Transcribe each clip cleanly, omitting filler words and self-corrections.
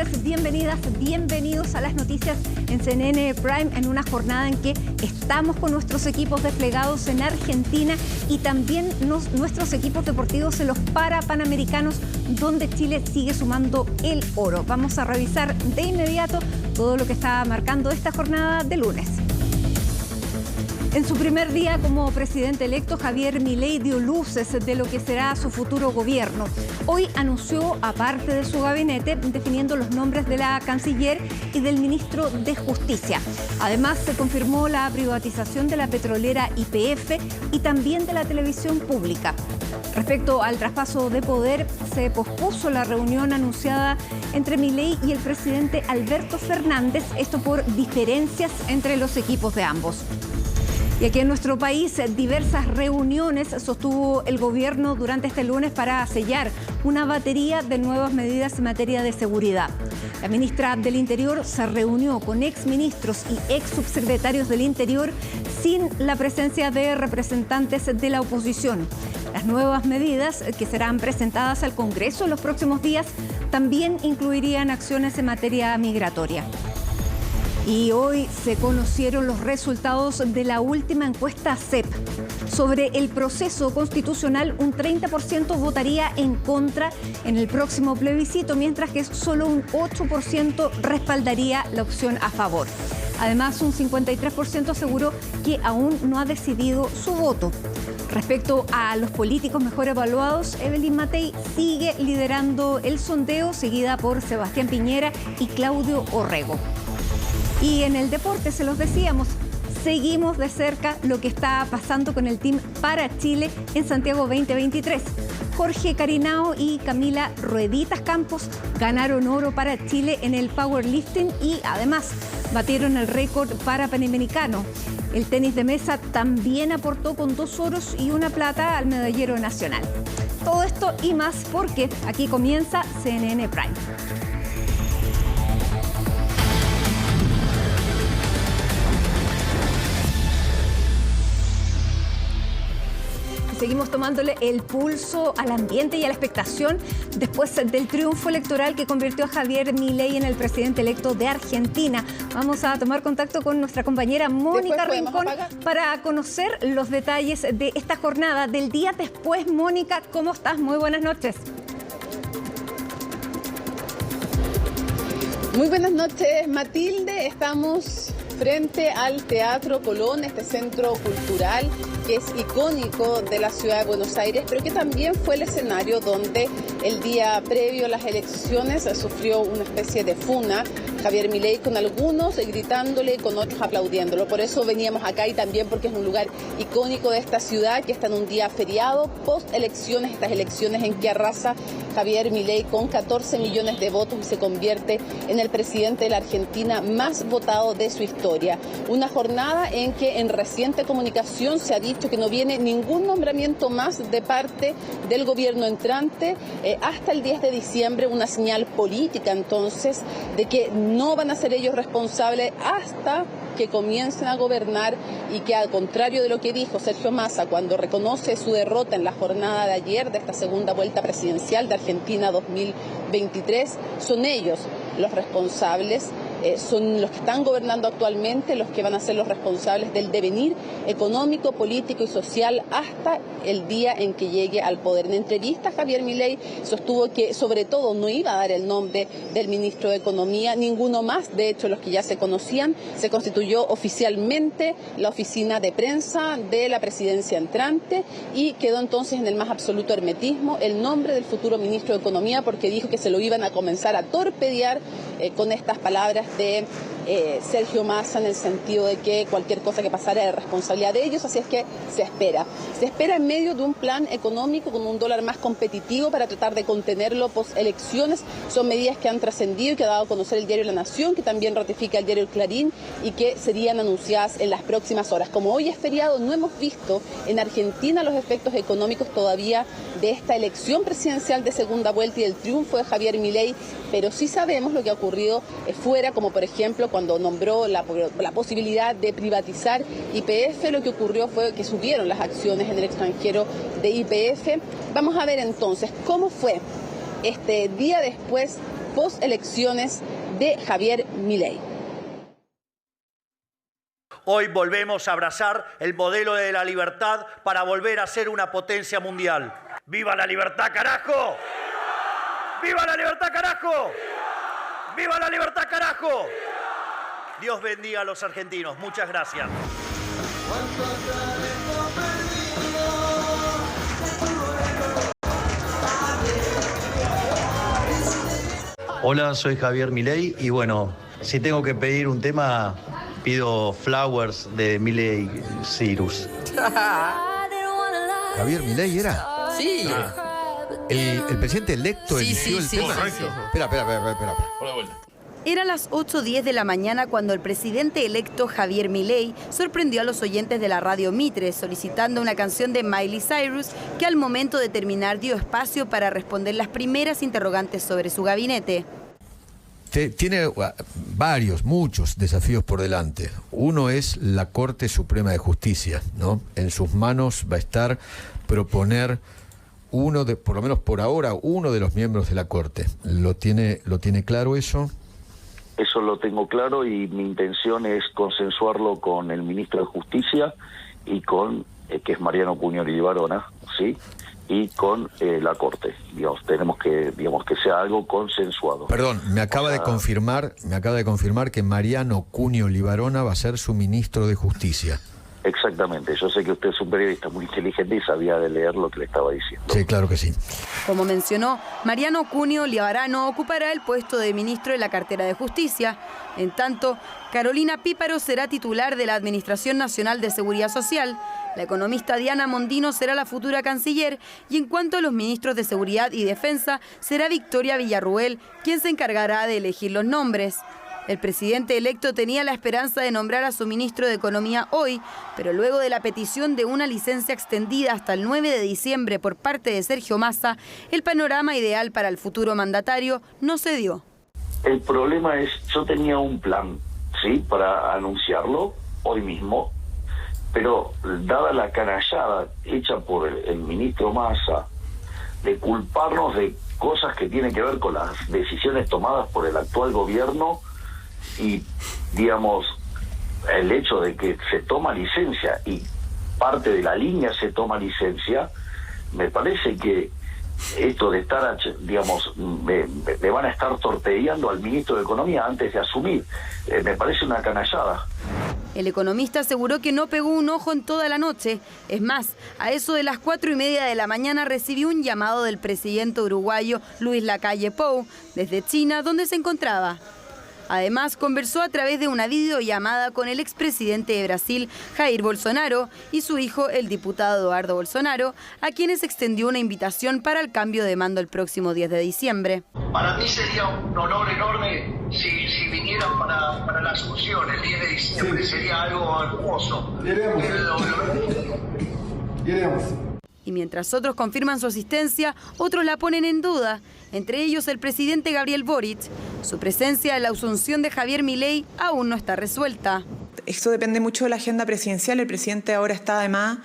noches, bienvenidas, bienvenidos a las noticias en CNN Prime, en una jornada en que estamos con nuestros equipos desplegados en Argentina y también nuestros equipos deportivos en los Panamericanos, donde Chile sigue sumando el oro. Vamos a revisar de inmediato todo lo que está marcando esta jornada de lunes. En su primer día como presidente electo, Javier Milei dio luces de lo que será su futuro gobierno. Hoy anunció a parte de su gabinete, definiendo los nombres de la canciller y del ministro de Justicia. Además, se confirmó la privatización de la petrolera YPF y también de la televisión pública. Respecto al traspaso de poder, se pospuso la reunión anunciada entre Milei y el presidente Alberto Fernández, esto por diferencias entre los equipos de ambos. Y aquí en nuestro país, diversas reuniones sostuvo el gobierno durante este lunes para sellar una batería de nuevas medidas en materia de seguridad. La ministra del Interior se reunió con exministros y exsubsecretarios del Interior sin la presencia de representantes de la oposición. Las nuevas medidas que serán presentadas al Congreso en los próximos días también incluirían acciones en materia migratoria. Y hoy se conocieron los resultados de la última encuesta CEP. Sobre el proceso constitucional, un 30% votaría en contra en el próximo plebiscito, mientras que solo un 8% respaldaría la opción a favor. Además, un 53% aseguró que aún no ha decidido su voto. Respecto a los políticos mejor evaluados, Evelyn Matei sigue liderando el sondeo, seguida por Sebastián Piñera y Claudio Orrego. Y en el deporte, se los decíamos, seguimos de cerca lo que está pasando con el Team para Chile en Santiago 2023. Jorge Carinao y Camila Rueditas Campos ganaron oro para Chile en el powerlifting y además batieron el récord para Panamericano. El tenis de mesa también aportó con 2 oros y 1 plata al medallero nacional. Todo esto y más porque aquí comienza CNN Prime. Seguimos tomándole el pulso al ambiente y a la expectación después del triunfo electoral que convirtió a Javier Milei en el presidente electo de Argentina. Vamos a tomar contacto con nuestra compañera Mónica Rincón para conocer los detalles de esta jornada del día después. Mónica, ¿cómo estás? Muy buenas noches. Muy buenas noches, Matilde. Estamos frente al Teatro Colón, este centro cultural que es icónico de la ciudad de Buenos Aires, pero que también fue el escenario donde el día previo a las elecciones sufrió una especie de funa Javier Milei, con algunos gritándole y con otros aplaudiéndolo. Por eso veníamos acá y también porque es un lugar icónico de esta ciudad que está en un día feriado, post elecciones, estas elecciones en que arrasa Javier Milei con 14 millones de votos y se convierte en el presidente de la Argentina más votado de su historia. Una jornada en que en reciente comunicación se ha dicho que no viene ningún nombramiento más de parte del gobierno entrante hasta el 10 de diciembre, una señal política entonces de que no van a ser ellos responsables hasta que comiencen a gobernar y que, al contrario de lo que dijo Sergio Massa cuando reconoce su derrota en la jornada de ayer de esta segunda vuelta presidencial de Argentina 2023, son ellos los responsables, son los que están gobernando actualmente, los que van a ser los responsables del devenir económico, político y social hasta el día en que llegue al poder. En entrevista, Javier Milei sostuvo que sobre todo no iba a dar el nombre del ministro de Economía, ninguno más, de hecho los que ya se conocían. Se constituyó oficialmente la oficina de prensa de la presidencia entrante y quedó entonces en el más absoluto hermetismo el nombre del futuro ministro de Economía, porque dijo que se lo iban a comenzar a torpedear con estas palabras de Sergio Massa, en el sentido de que cualquier cosa que pasara era responsabilidad de ellos. Así es que se espera en medio de un plan económico con un dólar más competitivo para tratar de contenerlo post elecciones. Son medidas que han trascendido y que ha dado a conocer el diario La Nación, que también ratifica el diario El Clarín, y que serían anunciadas en las próximas horas. Como hoy es feriado, no hemos visto en Argentina los efectos económicos todavía de esta elección presidencial de segunda vuelta y del triunfo de Javier Milei, pero sí sabemos lo que ha ocurrido fuera, como por ejemplo cuando nombró la posibilidad de privatizar YPF. Lo que ocurrió fue que subieron las acciones en el extranjero de YPF. Vamos a ver entonces cómo fue este día después postelecciones de Javier Milei. Hoy volvemos a abrazar el modelo de la libertad para volver a ser una potencia mundial. ¡Viva la libertad, carajo! ¡Viva la libertad, carajo! ¡Viva la libertad, carajo! Dios bendiga a los argentinos. Muchas gracias. Hola, soy Javier Milei y bueno, si tengo que pedir un tema, pido Flowers de Miley Cyrus. ¿Javier Milei era? Sí. El presidente electo eligió el tema. Correcto. Espera. Por la vuelta. Eran las 8:10 de la mañana cuando el presidente electo Javier Milei sorprendió a los oyentes de la radio Mitre solicitando una canción de Miley Cyrus que al momento de terminar dio espacio para responder las primeras interrogantes sobre su gabinete. Tiene muchos desafíos por delante. Uno es la Corte Suprema de Justicia, ¿no? En sus manos va a estar proponer por lo menos por ahora, uno de los miembros de la Corte. ¿Lo tiene claro eso? Eso lo tengo claro y mi intención es consensuarlo con el ministro de Justicia y con, que es Mariano Cunio Libarona, ¿sí? Y con la Corte. Tenemos que sea algo consensuado. Perdón, me acaba de confirmar que Mariano Cunio Libarona va a ser su ministro de Justicia. Exactamente, yo sé que usted es un periodista muy inteligente y sabía de leer lo que le estaba diciendo. Sí, claro que sí. Como mencionó, Mariano Cunio Libarano ocupará el puesto de ministro de la cartera de Justicia. En tanto, Carolina Píparo será titular de la Administración Nacional de Seguridad Social. La economista Diana Mondino será la futura canciller y en cuanto a los ministros de Seguridad y Defensa, será Victoria Villarruel quien se encargará de elegir los nombres. El presidente electo tenía la esperanza de nombrar a su ministro de Economía hoy, pero luego de la petición de una licencia extendida hasta el 9 de diciembre por parte de Sergio Massa, el panorama ideal para el futuro mandatario no se dio. El problema es, yo tenía un plan, ¿sí?, para anunciarlo hoy mismo, pero dada la canallada hecha por el ministro Massa de culparnos de cosas que tienen que ver con las decisiones tomadas por el actual gobierno, y el hecho de que se toma licencia y parte de la línea se toma licencia, me parece que esto de estar, me van a estar torpedeando al ministro de Economía antes de asumir, me parece una canallada. El economista aseguró que no pegó un ojo en toda la noche. Es más, a eso de las 4:30 de la mañana recibió un llamado del presidente uruguayo Luis Lacalle Pou desde China, donde se encontraba. Además, conversó a través de una videollamada con el expresidente de Brasil, Jair Bolsonaro, y su hijo, el diputado Eduardo Bolsonaro, a quienes extendió una invitación para el cambio de mando el próximo 10 de diciembre. Para mí sería un honor enorme si vinieran para la Asunción el 10 de diciembre, sería algo hermoso. Iremos. Y mientras otros confirman su asistencia, otros la ponen en duda, entre ellos el presidente Gabriel Boric. Su presencia en la asunción de Javier Milei aún no está resuelta. Esto depende mucho de la agenda presidencial. El presidente ahora está además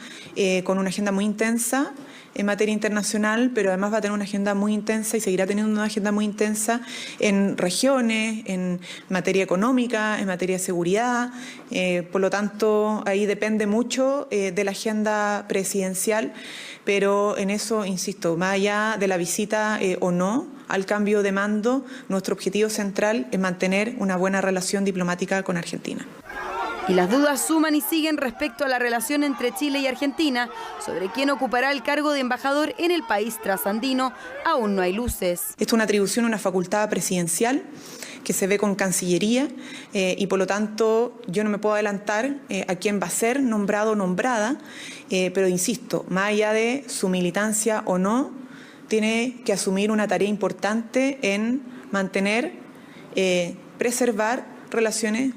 con una agenda muy intensa en materia internacional, pero además va a tener una agenda muy intensa y seguirá teniendo una agenda muy intensa en regiones, en materia económica, en materia de seguridad. Por lo tanto, ahí depende mucho de la agenda presidencial, pero en eso, insisto, más allá de la visita o no al cambio de mando, nuestro objetivo central es mantener una buena relación diplomática con Argentina. Y las dudas suman y siguen respecto a la relación entre Chile y Argentina. Sobre quién ocupará el cargo de embajador en el país trasandino, aún no hay luces. Esto es una atribución, una facultad presidencial que se ve con Cancillería y por lo tanto yo no me puedo adelantar a quién va a ser nombrado o nombrada, pero insisto, más allá de su militancia o no, tiene que asumir una tarea importante en mantener, preservar relaciones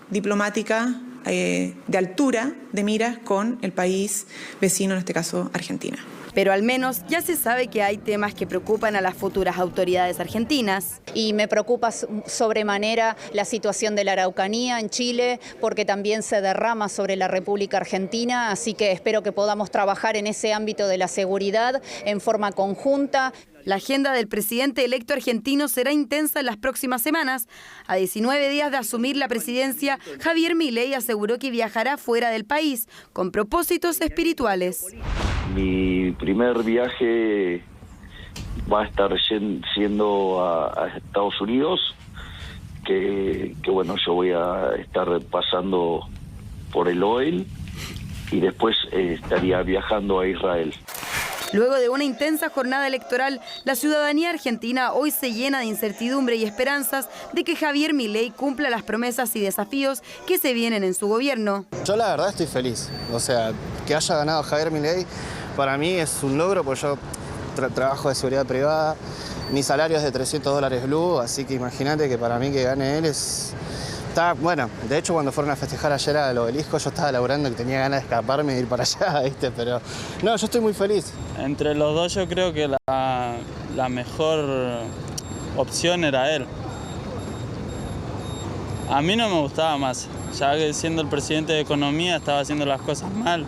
diplomáticas de altura de miras con el país vecino, en este caso Argentina. Pero al menos ya se sabe que hay temas que preocupan a las futuras autoridades argentinas. Y me preocupa sobremanera la situación de la Araucanía en Chile, porque también se derrama sobre la República Argentina, así que espero que podamos trabajar en ese ámbito de la seguridad en forma conjunta. La agenda del presidente electo argentino será intensa en las próximas semanas. A 19 días de asumir la presidencia, Javier Milei aseguró que viajará fuera del país con propósitos espirituales. Mi primer viaje va a estar siendo a Estados Unidos, que bueno, yo voy a estar pasando por el oil y después estaría viajando a Israel. Luego de una intensa jornada electoral, la ciudadanía argentina hoy se llena de incertidumbre y esperanzas de que Javier Milei cumpla las promesas y desafíos que se vienen en su gobierno. Yo la verdad estoy feliz, o sea, que haya ganado Javier Milei para mí es un logro, porque yo trabajo de seguridad privada, mi salario es de $300 blue, así que imagínate que para mí que gane él bueno, de hecho cuando fueron a festejar ayer al obelisco yo estaba laburando y tenía ganas de escaparme y ir para allá, ¿viste? Pero no, yo estoy muy feliz. Entre los dos yo creo que la mejor opción era él. A mí no me gustaba más, ya que siendo el presidente de Economía estaba haciendo las cosas mal.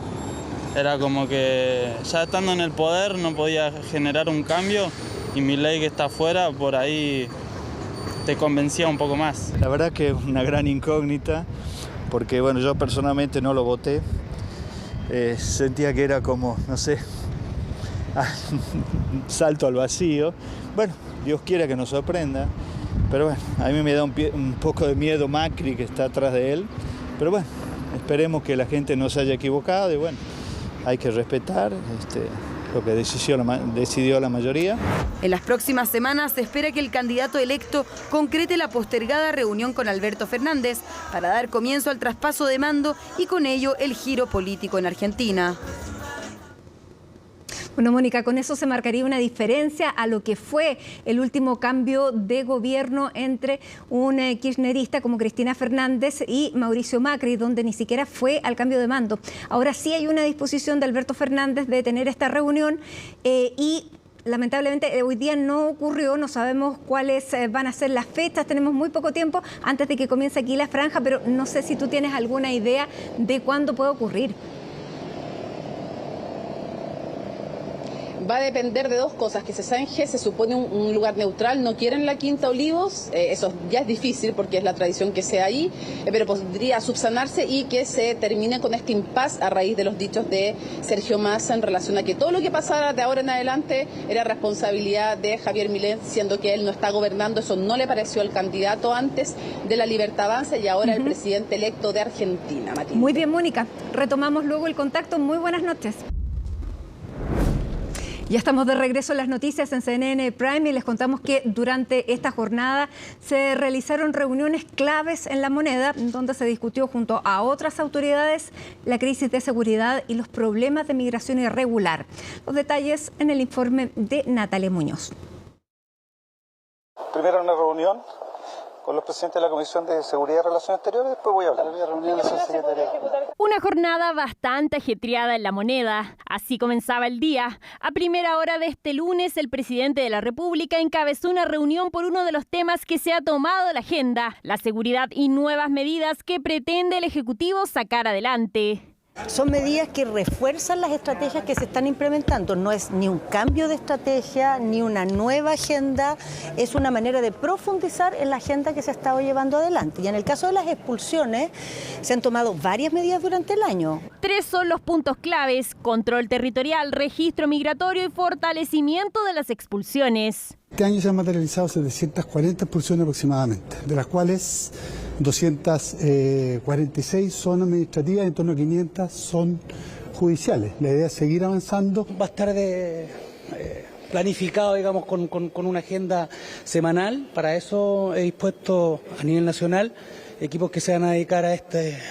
Era como que ya estando en el poder no podía generar un cambio y Milei, que está afuera, por ahí te convencía un poco más. La verdad que es una gran incógnita, porque bueno, yo personalmente no lo voté. Sentía que era como, no sé, salto al vacío. Bueno, Dios quiera que nos sorprenda, pero bueno, a mí me da un poco de miedo Macri, que está atrás de él. Pero bueno, esperemos que la gente no se haya equivocado y bueno, hay que respetar lo que decidió la mayoría. En las próximas semanas se espera que el candidato electo concrete la postergada reunión con Alberto Fernández para dar comienzo al traspaso de mando y con ello el giro político en Argentina. Bueno, Mónica, con eso se marcaría una diferencia a lo que fue el último cambio de gobierno entre un kirchnerista como Cristina Fernández y Mauricio Macri, donde ni siquiera fue al cambio de mando. Ahora sí hay una disposición de Alberto Fernández de tener esta reunión y lamentablemente hoy día no ocurrió, no sabemos cuáles van a ser las fechas, tenemos muy poco tiempo antes de que comience aquí la franja, pero no sé si tú tienes alguna idea de cuándo puede ocurrir. Va a depender de dos cosas, que Sesange se supone un lugar neutral, no quieren la Quinta Olivos, eso ya es difícil porque es la tradición que sea ahí, pero podría subsanarse y que se termine con este impasse a raíz de los dichos de Sergio Massa en relación a que todo lo que pasara de ahora en adelante era responsabilidad de Javier Milei, siendo que él no está gobernando, eso no le pareció al candidato antes de la Libertad Avanza y ahora el presidente electo de Argentina, Matilde. Muy bien, Mónica, retomamos luego el contacto, muy buenas noches. Ya estamos de regreso en las noticias en CNN Prime y les contamos que durante esta jornada se realizaron reuniones claves en La Moneda, donde se discutió junto a otras autoridades la crisis de seguridad y los problemas de migración irregular. Los detalles en el informe de Natalia Muñoz. Primero una reunión con los presidentes de la Comisión de Seguridad y Relaciones Exteriores, después voy a hablar. Una jornada bastante ajetreada en La Moneda. Así comenzaba el día. A primera hora de este lunes, el presidente de la República encabezó una reunión por uno de los temas que se ha tomado la agenda, la seguridad y nuevas medidas que pretende el Ejecutivo sacar adelante. Son medidas que refuerzan las estrategias que se están implementando. No es ni un cambio de estrategia, ni una nueva agenda, es una manera de profundizar en la agenda que se ha estado llevando adelante. Y en el caso de las expulsiones, se han tomado varias medidas durante el año. 3 son los puntos claves: control territorial, registro migratorio y fortalecimiento de las expulsiones. Este año se han materializado 740 expulsiones aproximadamente, de las cuales 246 son administrativas y en torno a 500 son judiciales. La idea es seguir avanzando. Va a estar planificado, digamos, con una agenda semanal. Para eso he dispuesto a nivel nacional equipos que se van a dedicar a este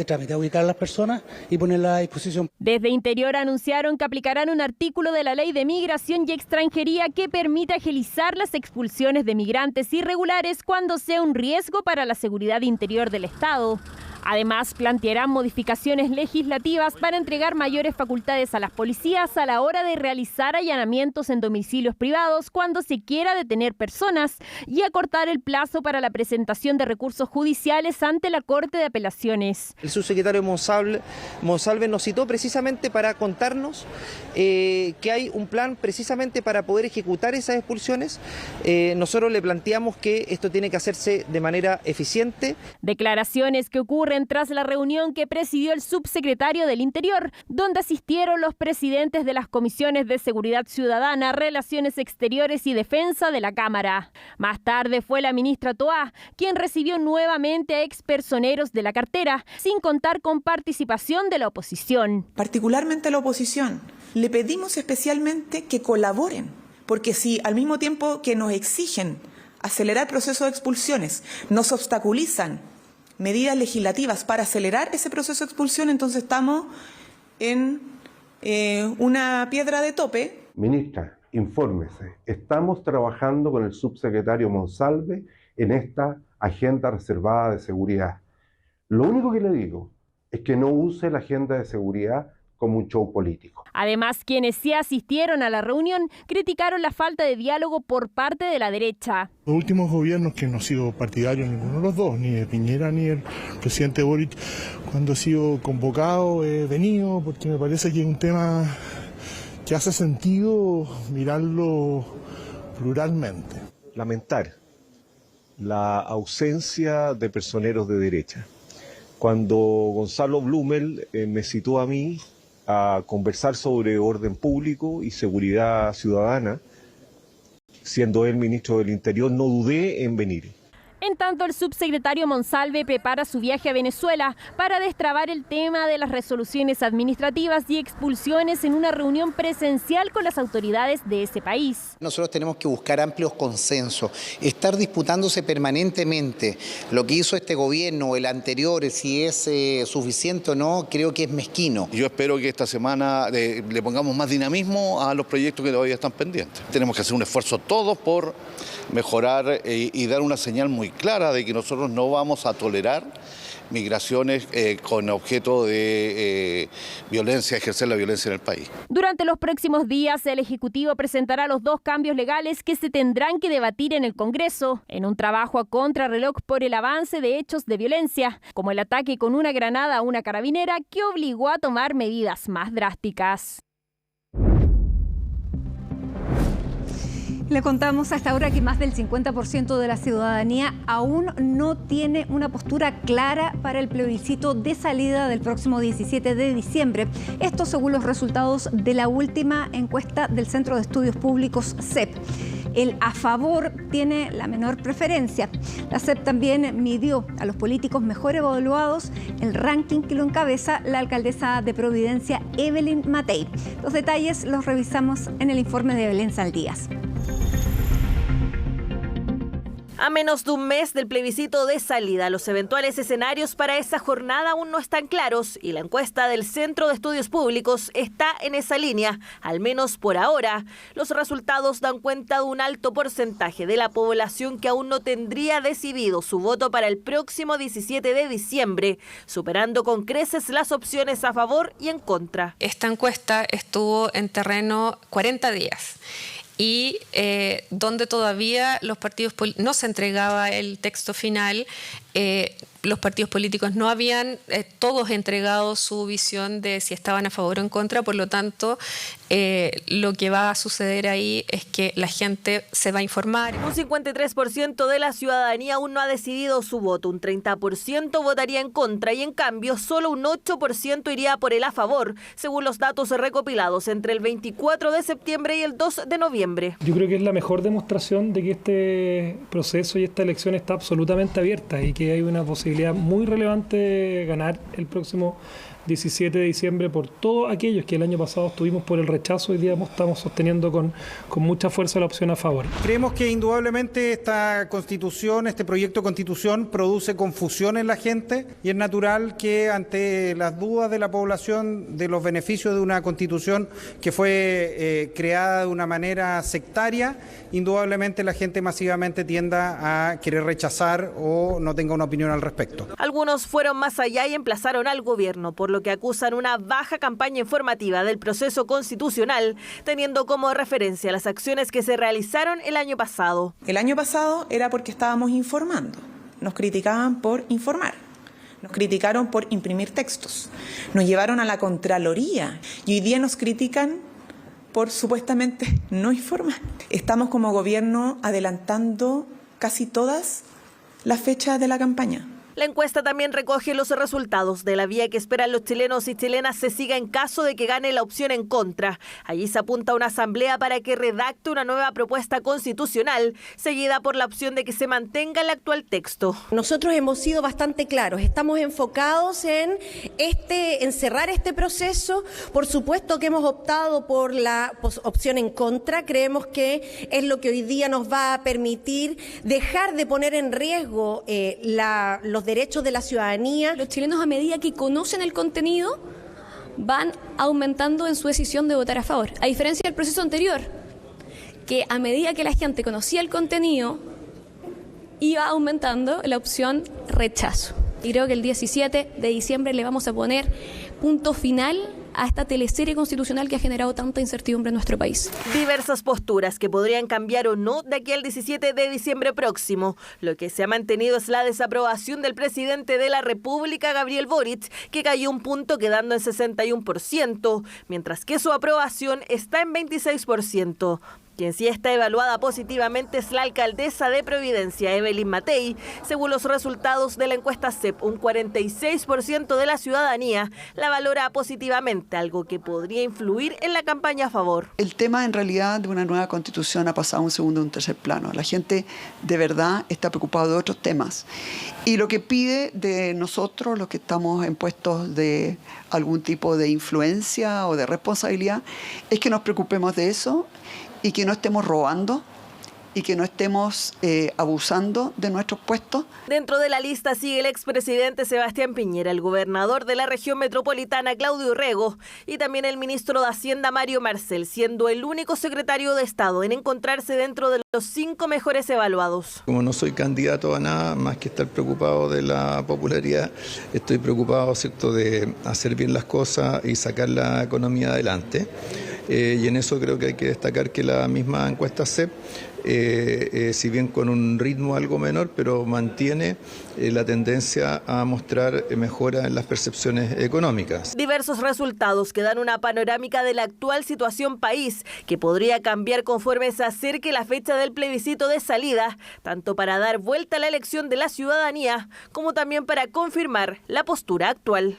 trámite, a ubicar a las personas y ponerlas a disposición. Desde Interior anunciaron que aplicarán un artículo de la Ley de Migración y Extranjería que permite agilizar las expulsiones de migrantes irregulares cuando sea un riesgo para la seguridad interior del Estado. Además, plantearán modificaciones legislativas para entregar mayores facultades a las policías a la hora de realizar allanamientos en domicilios privados cuando se quiera detener personas y acortar el plazo para la presentación de recursos judiciales ante la Corte de Apelaciones. El subsecretario Monsalve nos citó precisamente para contarnos que hay un plan precisamente para poder ejecutar esas expulsiones. Nosotros le planteamos que esto tiene que hacerse de manera eficiente. Declaraciones que ocurren tras la reunión que presidió el subsecretario del Interior, donde asistieron los presidentes de las comisiones de Seguridad Ciudadana, Relaciones Exteriores y Defensa de la Cámara. Más tarde fue la ministra Toá quien recibió nuevamente a expersoneros de la cartera, sin contar con participación de la oposición. Particularmente a la oposición, le pedimos especialmente que colaboren, porque si al mismo tiempo que nos exigen acelerar el proceso de expulsiones, nos obstaculizan medidas legislativas para acelerar ese proceso de expulsión, entonces estamos en una piedra de tope. Ministra, infórmese. Estamos trabajando con el subsecretario Monsalve en esta agenda reservada de seguridad. Lo único que le digo es que no use la agenda de seguridad como un show político. Además, quienes sí asistieron a la reunión criticaron la falta de diálogo por parte de la derecha. Los últimos gobiernos, que no han sido partidarios ninguno de los dos, ni de Piñera ni el presidente Boric, cuando he sido convocado he venido, porque me parece que es un tema que hace sentido mirarlo pluralmente. Lamentar la ausencia de personeros de derecha. Cuando Gonzalo Blumel me citó a mí a conversar sobre orden público y seguridad ciudadana, siendo él ministro del Interior, no dudé en venir. En tanto, el subsecretario Monsalve prepara su viaje a Venezuela para destrabar el tema de las resoluciones administrativas y expulsiones en una reunión presencial con las autoridades de ese país. Nosotros tenemos que buscar amplios consensos, estar disputándose permanentemente lo que hizo este gobierno o el anterior, si es suficiente o no, creo que es mezquino. Yo espero que esta semana le pongamos más dinamismo a los proyectos que todavía están pendientes. Tenemos que hacer un esfuerzo todos por mejorar y dar una señal muy clara de que nosotros no vamos a tolerar migraciones con objeto de violencia, ejercer la violencia en el país. Durante los próximos días, el Ejecutivo presentará los 2 cambios legales que se tendrán que debatir en el Congreso, en un trabajo a contrarreloj por el avance de hechos de violencia, como el ataque con una granada a una carabinera que obligó a tomar medidas más drásticas. Le contamos hasta ahora que más del 50% de la ciudadanía aún no tiene una postura clara para el plebiscito de salida del próximo 17 de diciembre. Esto según los resultados de la última encuesta del Centro de Estudios Públicos CEP. El a favor tiene la menor preferencia. La CEP también midió a los políticos mejor evaluados, el ranking que lo encabeza la alcaldesa de Providencia, Evelyn Matei. Los detalles los revisamos en el informe de Belén Saldías. A menos de un mes del plebiscito de salida, los eventuales escenarios para esa jornada aún no están claros y la encuesta del Centro de Estudios Públicos está en esa línea, al menos por ahora. Los resultados dan cuenta de un alto porcentaje de la población que aún no tendría decidido su voto para el próximo 17 de diciembre, superando con creces las opciones a favor y en contra. Esta encuesta estuvo en terreno 40 días. Y donde todavía los partidos no se entregaba el texto final, los partidos políticos no habían todos entregado su visión de si estaban a favor o en contra, por lo tanto lo que va a suceder ahí es que la gente se va a informar. Un 53% de la ciudadanía aún no ha decidido su voto, un 30% votaría en contra y en cambio solo un 8% iría por el a favor, según los datos recopilados entre el 24 de septiembre y el 2 de noviembre. Yo creo que es la mejor demostración de que este proceso y esta elección está absolutamente abierta y que hay una posibilidad muy relevante de ganar el próximo 17 de diciembre por todos aquellos que el año pasado estuvimos por el rechazo. Hoy día estamos sosteniendo con mucha fuerza la opción a favor. Creemos que indudablemente esta constitución, este proyecto de constitución produce confusión en la gente y es natural que ante las dudas de la población de los beneficios de una constitución que fue creada de una manera sectaria, indudablemente la gente masivamente tienda a querer rechazar o no tenga una opinión al respecto. Algunos fueron más allá y emplazaron al gobierno, por lo que acusan una baja campaña informativa del proceso constitucional, teniendo como referencia las acciones que se realizaron el año pasado. El año pasado era porque estábamos informando. Nos criticaban por informar. Nos criticaron por imprimir textos. Nos llevaron a la Contraloría y hoy día nos critican por supuestamente no informar. Estamos como gobierno adelantando casi todas las fechas de la campaña. La encuesta también recoge los resultados de la vía que esperan los chilenos y chilenas se siga en caso de que gane la opción en contra. Allí se apunta a una asamblea para que redacte una nueva propuesta constitucional, seguida por la opción de que se mantenga el actual texto. Nosotros hemos sido bastante claros, estamos enfocados en cerrar este proceso. Por supuesto que hemos optado por la opción en contra, creemos que es lo que hoy día nos va a permitir dejar de poner en riesgo los derechos de la ciudadanía. Los chilenos, a medida que conocen el contenido, van aumentando en su decisión de votar a favor. A diferencia del proceso anterior, que a medida que la gente conocía el contenido, iba aumentando la opción rechazo. Y creo que el 17 de diciembre le vamos a poner punto final a esta teleserie constitucional que ha generado tanta incertidumbre en nuestro país. Diversas posturas que podrían cambiar o no de aquí al 17 de diciembre próximo. Lo que se ha mantenido es la desaprobación del presidente de la República, Gabriel Boric, que cayó un punto quedando en 61%, mientras que su aprobación está en 26%. Quien sí está evaluada positivamente es la alcaldesa de Providencia, Evelyn Matei. Según los resultados de la encuesta CEP, un 46% de la ciudadanía la valora positivamente, algo que podría influir en la campaña a favor. El tema en realidad de una nueva constitución ha pasado a un segundo y un tercer plano. La gente de verdad está preocupada de otros temas. Y lo que pide de nosotros, los que estamos en puestos de algún tipo de influencia o de responsabilidad, es que nos preocupemos de eso y que no estemos robando y que no estemos abusando de nuestros puestos. Dentro de la lista sigue el expresidente Sebastián Piñera, el gobernador de la región metropolitana Claudio Urrego y también el ministro de Hacienda Mario Marcel, siendo el único secretario de Estado en encontrarse dentro de los 5 mejores evaluados. Como no soy candidato a nada más que estar preocupado de la popularidad, estoy preocupado, ¿cierto?, de hacer bien las cosas y sacar la economía adelante. Y en eso creo que hay que destacar que la misma encuesta CEP, si bien con un ritmo algo menor, pero mantiene la tendencia a mostrar mejora en las percepciones económicas. Diversos resultados que dan una panorámica de la actual situación país, que podría cambiar conforme se acerque la fecha del plebiscito de salida, tanto para dar vuelta a la elección de la ciudadanía, como también para confirmar la postura actual.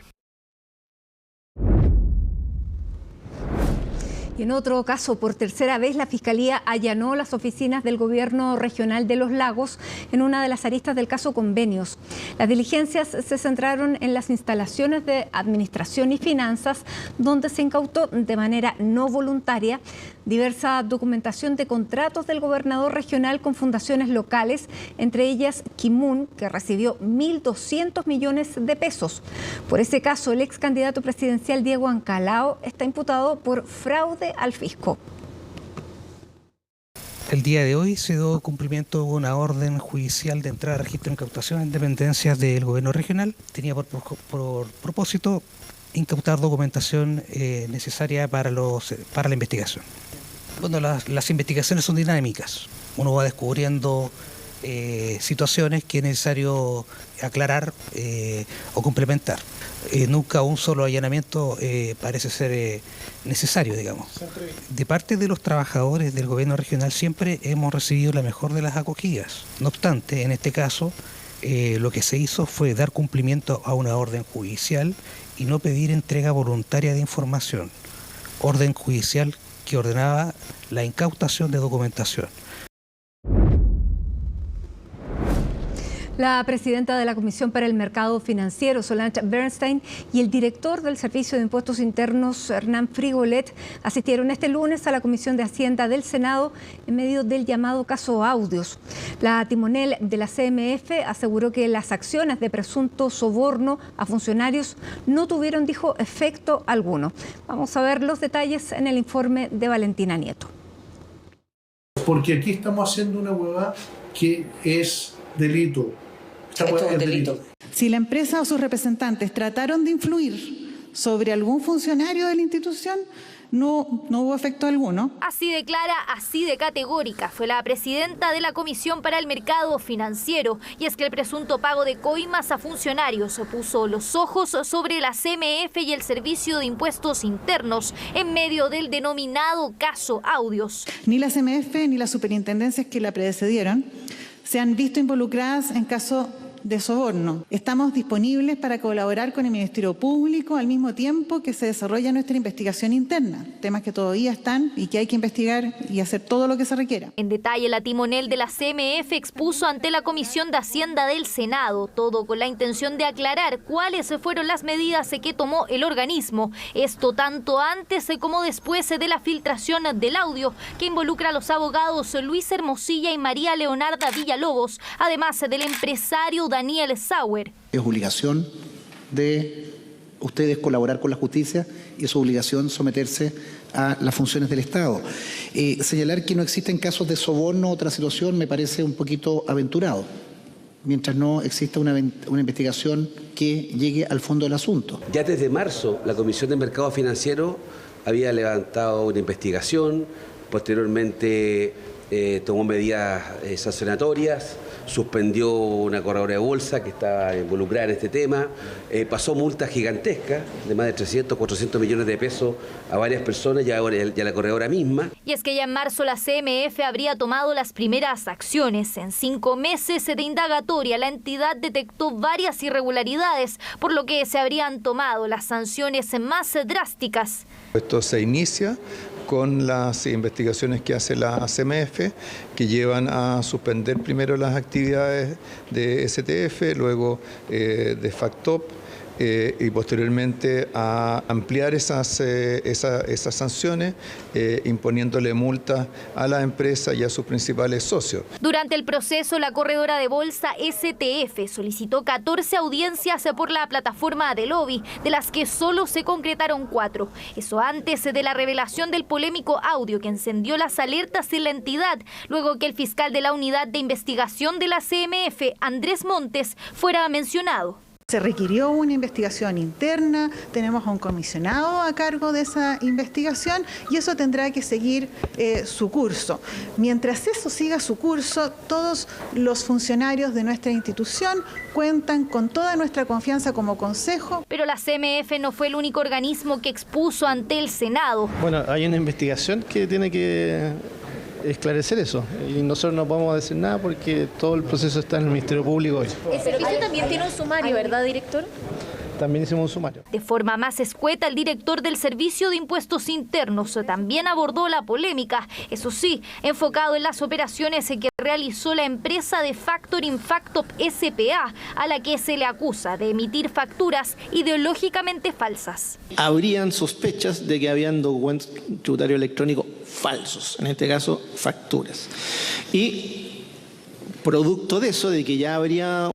Y en otro caso, por tercera vez, la Fiscalía allanó las oficinas del Gobierno Regional de Los Lagos en una de las aristas del caso Convenios. Las diligencias se centraron en las instalaciones de Administración y Finanzas, donde se incautó de manera no voluntaria diversa documentación de contratos del gobernador regional con fundaciones locales, entre ellas Kimun, que recibió 1.200 millones de pesos. Por ese caso, el ex candidato presidencial Diego Ancalao está imputado por fraude al fisco. El día de hoy se dio cumplimiento a una orden judicial de entrada a registro de incautación en dependencias del gobierno regional. Tenía por propósito incautar documentación necesaria para la investigación. Bueno, las investigaciones son dinámicas. Uno va descubriendo situaciones que es necesario aclarar o complementar. Nunca un solo allanamiento parece ser necesario, digamos. De parte de los trabajadores del gobierno regional siempre hemos recibido la mejor de las acogidas. No obstante, en este caso, lo que se hizo fue dar cumplimiento a una orden judicial y no pedir entrega voluntaria de información. Orden judicial que ordenaba la incautación de documentación. La presidenta de la Comisión para el Mercado Financiero, Solange Bernstein, y el director del Servicio de Impuestos Internos, Hernán Frigolet, asistieron este lunes a la Comisión de Hacienda del Senado en medio del llamado caso Audios. La timonel de la CMF aseguró que las acciones de presunto soborno a funcionarios no tuvieron, dijo, efecto alguno. Vamos a ver los detalles en el informe de Valentina Nieto. Porque aquí estamos haciendo una huevada que es delito. Esto es un delito. Si la empresa o sus representantes trataron de influir sobre algún funcionario de la institución, no hubo efecto alguno. Así de clara, así de categórica fue la presidenta de la Comisión para el Mercado Financiero. Y es que el presunto pago de coimas a funcionarios puso los ojos sobre la CMF y el Servicio de Impuestos Internos en medio del denominado caso Audios. Ni la CMF ni las superintendencias que la precedieron se han visto involucradas en caso de soborno. Estamos disponibles para colaborar con el Ministerio Público al mismo tiempo que se desarrolla nuestra investigación interna, temas que todavía están y que hay que investigar y hacer todo lo que se requiera. En detalle, la timonel de la CMF expuso ante la Comisión de Hacienda del Senado, todo con la intención de aclarar cuáles fueron las medidas que tomó el organismo. Esto tanto antes como después de la filtración del audio que involucra a los abogados Luis Hermosilla y María Leonarda Villalobos, además del empresario Daniel Sauer. Es obligación de ustedes colaborar con la justicia y es su obligación someterse a las funciones del Estado. Señalar que no existen casos de soborno o otra situación me parece un poquito aventurado, mientras no exista una investigación que llegue al fondo del asunto. Ya desde marzo, la Comisión de Mercado Financiero había levantado una investigación, posteriormente tomó medidas sancionatorias, suspendió una corredora de bolsa que estaba involucrada en este tema, pasó multas gigantescas de más de 300, 400 millones de pesos a varias personas y a la corredora misma. Y es que ya en marzo la CMF habría tomado las primeras acciones. En 5 meses de indagatoria, la entidad detectó varias irregularidades, por lo que se habrían tomado las sanciones más drásticas. Esto se inicia con las investigaciones que hace la CMF, que llevan a suspender primero las actividades de STF, luego de FACTOP, y posteriormente a ampliar esas sanciones, imponiéndole multas a la empresa y a sus principales socios. Durante el proceso, la corredora de bolsa STF solicitó 14 audiencias por la plataforma de lobby, de las que solo se concretaron 4. Eso antes de la revelación del polémico audio que encendió las alertas en la entidad, luego que el fiscal de la unidad de investigación de la CMF, Andrés Montes, fuera mencionado. Se requirió una investigación interna, tenemos a un comisionado a cargo de esa investigación y eso tendrá que seguir su curso. Mientras eso siga su curso, todos los funcionarios de nuestra institución cuentan con toda nuestra confianza como consejo. Pero la CMF no fue el único organismo que expuso ante el Senado. Bueno, hay una investigación que tiene que esclarecer eso y nosotros no podemos decir nada porque todo el proceso está en el Ministerio Público hoy. El servicio también tiene un sumario, ¿verdad, director? También hicimos un sumario. De forma más escueta, el director del Servicio de Impuestos Internos también abordó la polémica, eso sí, enfocado en las operaciones que realizó la empresa de factoring FACTOP S.p.A., a la que se le acusa de emitir facturas ideológicamente falsas. Habrían sospechas de que habían documentos tributarios electrónicos falsos, en este caso facturas. Y producto de eso, de que ya habría...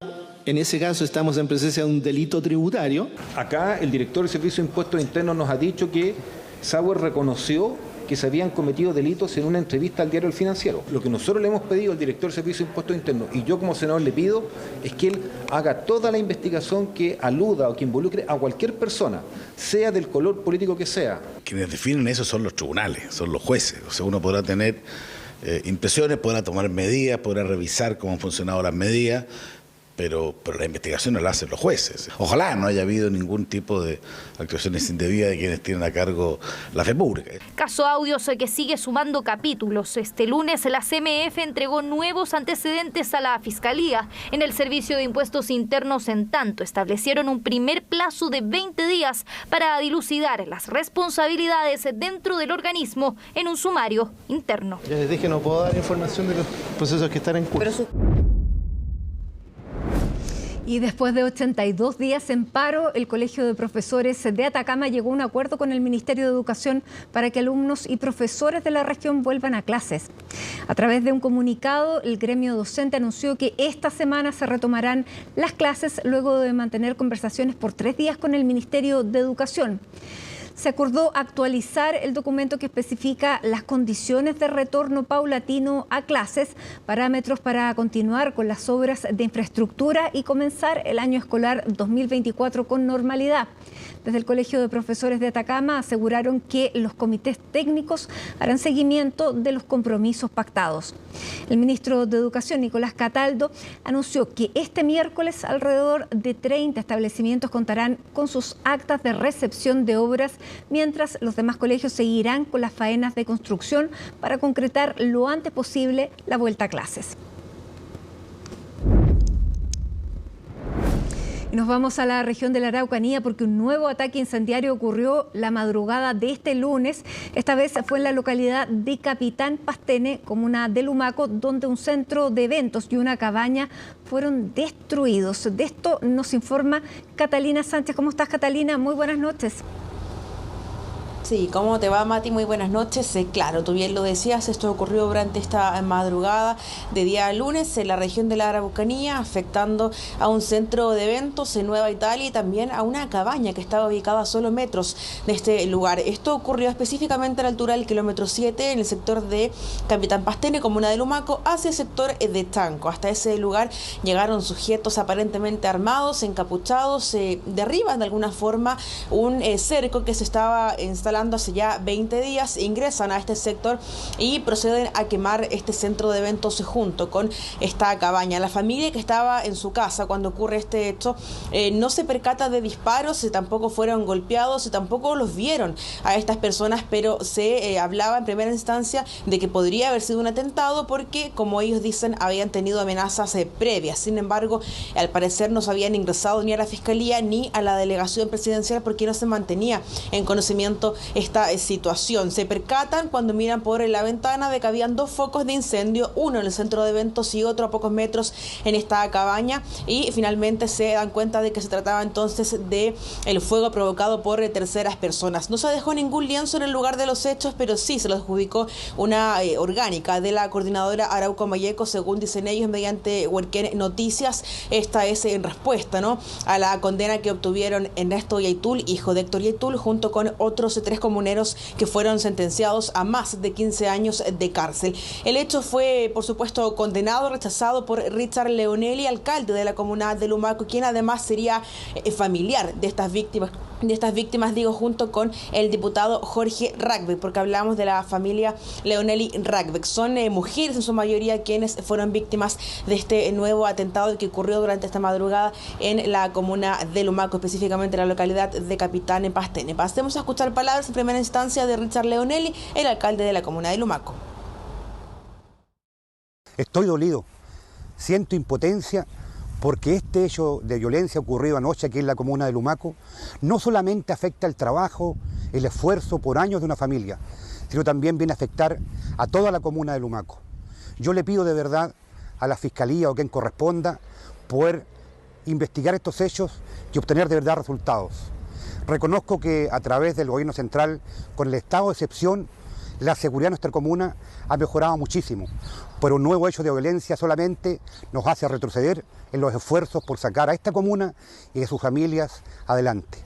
En ese caso estamos en presencia de un delito tributario. Acá el director del Servicio de Impuestos Internos nos ha dicho que Sauer reconoció que se habían cometido delitos en una entrevista al diario El Financiero. Lo que nosotros le hemos pedido al director del Servicio de Impuestos Internos, y yo como senador le pido, es que él haga toda la investigación que aluda o que involucre a cualquier persona, sea del color político que sea. Quienes definen eso son los tribunales, son los jueces. O sea, uno podrá tener impresiones, podrá tomar medidas, podrá revisar cómo han funcionado las medidas, pero la investigación no la hacen los jueces. Ojalá no haya habido ningún tipo de actuaciones indebidas de quienes tienen a cargo la fe pública. Caso Audios que sigue sumando capítulos. Este lunes la CMF entregó nuevos antecedentes a la Fiscalía. En el Servicio de Impuestos Internos, en tanto, establecieron un primer plazo de 20 días para dilucidar las responsabilidades dentro del organismo en un sumario interno. Ya les dije, no puedo dar información de los procesos que están en curso. Y después de 82 días en paro, el Colegio de Profesores de Atacama llegó a un acuerdo con el Ministerio de Educación para que alumnos y profesores de la región vuelvan a clases. A través de un comunicado, el gremio docente anunció que esta semana se retomarán las clases luego de mantener conversaciones por 3 días con el Ministerio de Educación. Se acordó actualizar el documento que especifica las condiciones de retorno paulatino a clases, parámetros para continuar con las obras de infraestructura y comenzar el año escolar 2024 con normalidad. Desde el Colegio de Profesores de Atacama aseguraron que los comités técnicos harán seguimiento de los compromisos pactados. El ministro de Educación, Nicolás Cataldo, anunció que este miércoles alrededor de 30 establecimientos contarán con sus actas de recepción de obras, mientras los demás colegios seguirán con las faenas de construcción para concretar lo antes posible la vuelta a clases. Y nos vamos a la región de la Araucanía porque un nuevo ataque incendiario ocurrió la madrugada de este lunes. Esta vez fue en la localidad de Capitán Pastene, comuna de Lumaco, donde un centro de eventos y una cabaña fueron destruidos. De esto nos informa Catalina Sánchez. ¿Cómo estás, Catalina? Muy buenas noches. Sí, ¿cómo te va, Mati? Muy buenas noches. Claro, tú bien lo decías, esto ocurrió durante esta madrugada de día lunes en la región de la Araucanía, afectando a un centro de eventos en Nueva Italia y también a una cabaña que estaba ubicada a solo metros de este lugar. Esto ocurrió específicamente a la altura del kilómetro 7 en el sector de Capitán Pastene, comuna de Lumaco, hacia el sector de Tanco. Hasta ese lugar llegaron sujetos aparentemente armados, encapuchados, derriban de alguna forma un cerco que se estaba instalando hace ya 20 días, ingresan a este sector y proceden a quemar este centro de eventos junto con esta cabaña. La familia que estaba en su casa cuando ocurre este hecho no se percata de disparos, tampoco fueron golpeados y tampoco los vieron a estas personas, pero se hablaba en primera instancia de que podría haber sido un atentado porque, como ellos dicen, habían tenido amenazas previas. Sin embargo, al parecer no se habían ingresado ni a la Fiscalía ni a la delegación presidencial porque no se mantenía en conocimiento esta situación. Se percatan cuando miran por la ventana de que habían 2 focos de incendio, uno en el centro de eventos y otro a pocos metros en esta cabaña, y finalmente se dan cuenta de que se trataba entonces de el fuego provocado por terceras personas. No se dejó ningún lienzo en el lugar de los hechos, pero sí se lo adjudicó una orgánica de la coordinadora Arauco Mayeco, según dicen ellos, mediante Huerquén Noticias. Esta es en respuesta, ¿no?, a la condena que obtuvieron Ernesto Yaitul, hijo de Héctor Yaitul, junto con otros 3 comuneros que fueron sentenciados a más de 15 años de cárcel. El hecho fue, por supuesto, condenado, rechazado por Richard Leonelli, alcalde de la comuna de Lumaco, quien además sería familiar de estas víctimas, digo, junto con el diputado Jorge Ragbeck, porque hablamos de la familia Leonelli Ragbeck. Son mujeres en su mayoría quienes fueron víctimas de este nuevo atentado que ocurrió durante esta madrugada en la comuna de Lumaco, específicamente en la localidad de Capitán Pastene. Pasemos a escuchar palabras en primera instancia de Richard Leonelli, el alcalde de la comuna de Lumaco. Estoy dolido, siento impotencia porque este hecho de violencia ocurrido anoche aquí en la comuna de Lumaco no solamente afecta el trabajo, el esfuerzo por años de una familia, sino también viene a afectar a toda la comuna de Lumaco. Yo le pido de verdad a la Fiscalía o quien corresponda poder investigar estos hechos y obtener de verdad resultados. Reconozco que a través del gobierno central, con el estado de excepción, la seguridad de nuestra comuna ha mejorado muchísimo, pero un nuevo hecho de violencia solamente nos hace retroceder en los esfuerzos por sacar a esta comuna y a sus familias adelante.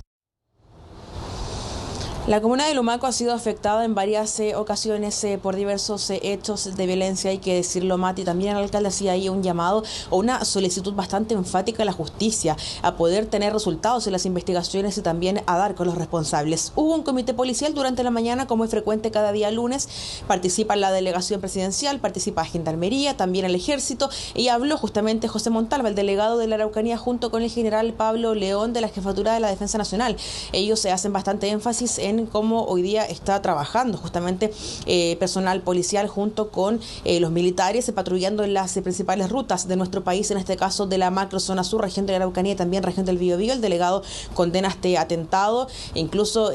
La comuna de Lumaco ha sido afectada en varias ocasiones por diversos hechos de violencia, hay que decirlo, Mati. También el alcalde hacía ahí un llamado o una solicitud bastante enfática a la justicia a poder tener resultados en las investigaciones y también a dar con los responsables. Hubo un comité policial durante la mañana, como es frecuente cada día lunes. Participa la delegación presidencial, participa Gendarmería, también el Ejército, y habló justamente José Montalva, el delegado de la Araucanía, junto con el general Pablo León de la Jefatura de la Defensa Nacional. Ellos se hacen bastante énfasis en en cómo hoy día está trabajando justamente personal policial junto con los militares patrullando en las principales rutas de nuestro país, en este caso de la macrozona sur, región de la Araucanía y también región del Biobío. El delegado condena este atentado e incluso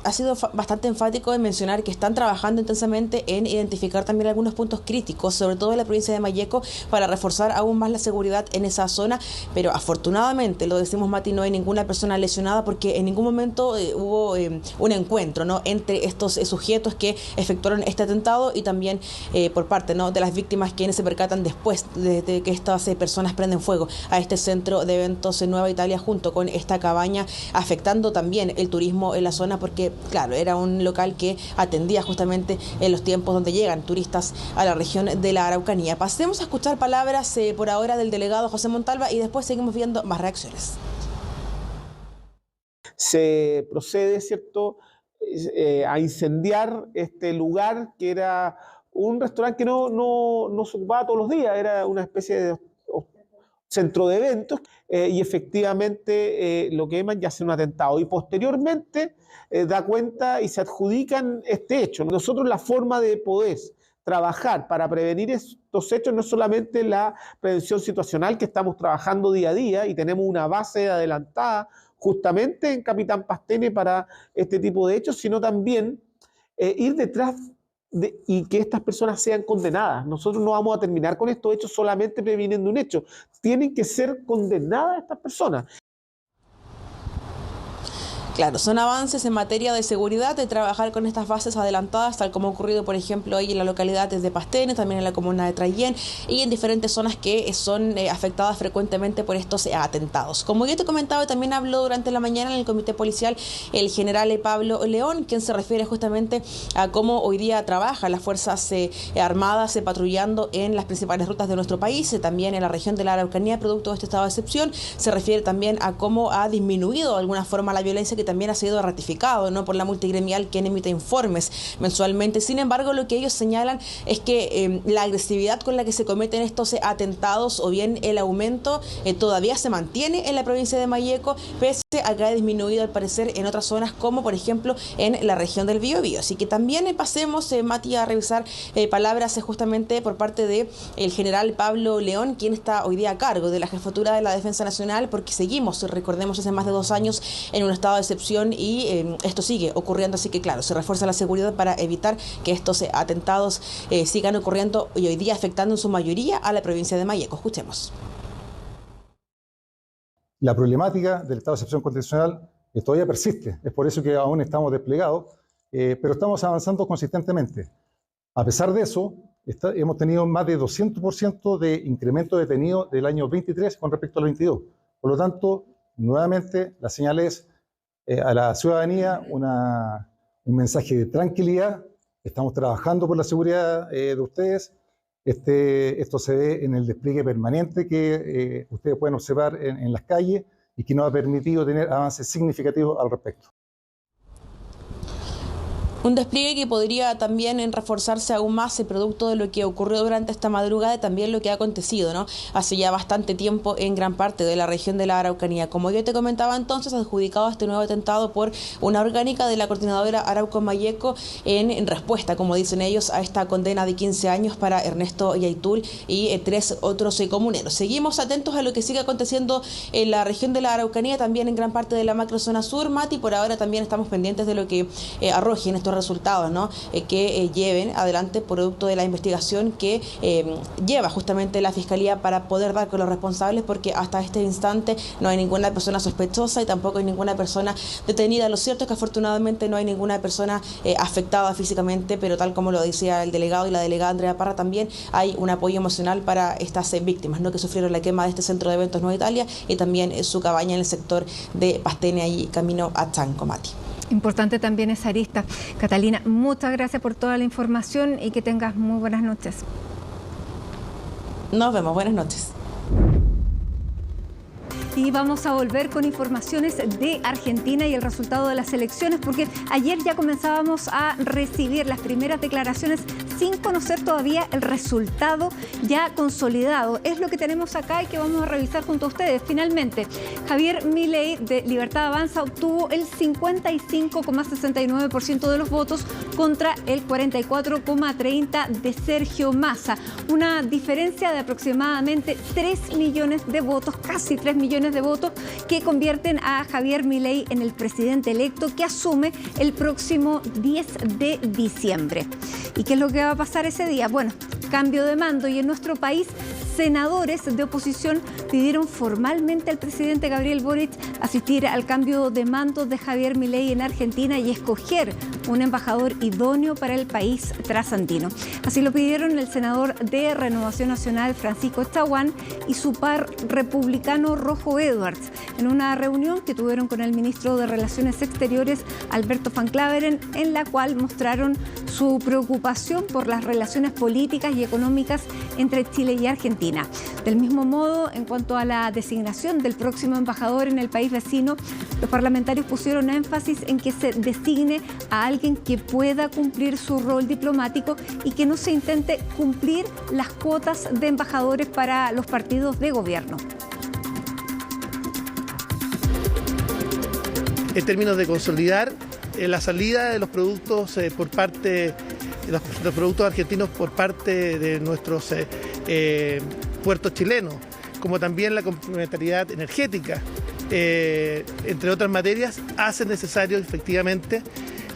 ha sido bastante enfático en mencionar que están trabajando intensamente en identificar también algunos puntos críticos, sobre todo en la provincia de Malleco, para reforzar aún más la seguridad en esa zona, pero afortunadamente, lo decimos Mati, no hay ninguna persona lesionada porque en ningún momento hubo un encuentro, ¿no?, entre estos sujetos que efectuaron este atentado y también por parte, ¿no?, de las víctimas quienes se percatan después de que estas personas prenden fuego a este centro de eventos en Nueva Italia junto con esta cabaña, afectando también el turismo en la zona porque, claro, era un local que atendía justamente en los tiempos donde llegan turistas a la región de la Araucanía. Pasemos a escuchar palabras por ahora del delegado José Montalva y después seguimos viendo más reacciones. Se procede, ¿cierto?, a incendiar este lugar que era un restaurante que no se ocupaba todos los días, era una especie de centro de eventos y efectivamente lo queman y hacen un atentado y posteriormente da cuenta y se adjudican este hecho. Nosotros la forma de poder trabajar para prevenir estos hechos no es solamente la prevención situacional que estamos trabajando día a día y tenemos una base adelantada justamente en Capitán Pastene para este tipo de hechos, sino también ir detrás y que estas personas sean condenadas. Nosotros no vamos a terminar con estos hechos solamente previniendo un hecho. Tienen que ser condenadas estas personas. Claro, son avances en materia de seguridad, de trabajar con estas bases adelantadas, tal como ha ocurrido, por ejemplo, hoy en la localidad de Pastene, también en la comuna de Traillén y en diferentes zonas que son afectadas frecuentemente por estos atentados. Como yo te comentaba, también habló durante la mañana en el comité policial el general Pablo León, quien se refiere justamente a cómo hoy día trabajan las fuerzas armadas patrullando en las principales rutas de nuestro país, también en la región de la Araucanía, producto de este estado de excepción. Se refiere también a cómo ha disminuido de alguna forma la violencia que también ha sido ratificado, ¿no?, por la multigremial quien emite informes mensualmente. Sin embargo, lo que ellos señalan es que la agresividad con la que se cometen estos atentados o bien el aumento todavía se mantiene en la provincia de Malleco, pese a que ha disminuido al parecer en otras zonas como por ejemplo en la región del Biobío. Así que también pasemos, Mati, a revisar palabras justamente por parte de el general Pablo León, quien está hoy día a cargo de la jefatura de la Defensa Nacional, porque seguimos, recordemos, hace más de 2 años en un estado de excepción y esto sigue ocurriendo, así que claro, se refuerza la seguridad para evitar que estos atentados sigan ocurriendo y hoy día afectando en su mayoría a la provincia de Malleco. Escuchemos. La problemática del estado de excepción constitucional todavía persiste, es por eso que aún estamos desplegados, pero estamos avanzando consistentemente. A pesar de eso, hemos tenido más de 200% de incremento detenido del año 23 con respecto al 22. Por lo tanto, nuevamente la señal es a la ciudadanía un mensaje de tranquilidad. Estamos trabajando por la seguridad de ustedes. Esto se ve en el despliegue permanente que ustedes pueden observar en las calles y que nos ha permitido tener avances significativos al respecto. Un despliegue que podría también reforzarse aún más el producto de lo que ocurrió durante esta madrugada y también lo que ha acontecido, ¿no?, hace ya bastante tiempo en gran parte de la región de la Araucanía. Como yo te comentaba entonces, adjudicado a este nuevo atentado por una orgánica de la coordinadora Arauco Malleco en respuesta, como dicen ellos, a esta condena de 15 años para Ernesto Yaitul y 3 otros comuneros. Seguimos atentos a lo que sigue aconteciendo en la región de la Araucanía, también en gran parte de la macrozona sur, Mati. Por ahora también estamos pendientes de lo que arrojen estos resultados, ¿no?, que lleven adelante producto de la investigación que lleva justamente la Fiscalía para poder dar con los responsables, porque hasta este instante no hay ninguna persona sospechosa y tampoco hay ninguna persona detenida. Lo cierto es que afortunadamente no hay ninguna persona afectada físicamente, pero tal como lo decía el delegado y la delegada Andrea Parra, también hay un apoyo emocional para estas víctimas, ¿no?, que sufrieron la quema de este centro de eventos Nueva Italia y también su cabaña en el sector de Pastene, ahí camino a Chanco, Mati. Importante también esa arista. Catalina, muchas gracias por toda la información y que tengas muy buenas noches. Nos vemos, buenas noches. Y vamos a volver con informaciones de Argentina y el resultado de las elecciones, porque ayer ya comenzábamos a recibir las primeras declaraciones sin conocer todavía el resultado ya consolidado. Es lo que tenemos acá y que vamos a revisar junto a ustedes. Finalmente, Javier Milei de Libertad Avanza obtuvo el 55,69% de los votos contra el 44,30% de Sergio Massa. Una diferencia de aproximadamente 3 millones de votos, casi 3 millones de votos, que convierten a Javier Milei en el presidente electo que asume el próximo 10 de diciembre. ¿Y qué es lo que va a pasar ese día? Bueno, cambio de mando, y en nuestro país senadores de oposición pidieron formalmente al presidente Gabriel Boric asistir al cambio de mando de Javier Milei en Argentina y escoger un embajador idóneo para el país trasandino. Así lo pidieron el senador de Renovación Nacional Francisco Chaguán y su par republicano Rojo Edwards en una reunión que tuvieron con el ministro de Relaciones Exteriores Alberto Van Klaveren, en la cual mostraron su preocupación por las relaciones políticas y económicas entre Chile y Argentina. Del mismo modo, en cuanto a la designación del próximo embajador en el país vecino, los parlamentarios pusieron énfasis en que se designe a alguien que pueda cumplir su rol diplomático y que no se intente cumplir las cuotas de embajadores para los partidos de gobierno. En términos de consolidar la salida de los productos por parte los productos argentinos por parte de nuestros puertos chilenos, como también la complementariedad energética, entre otras materias, hace necesario efectivamente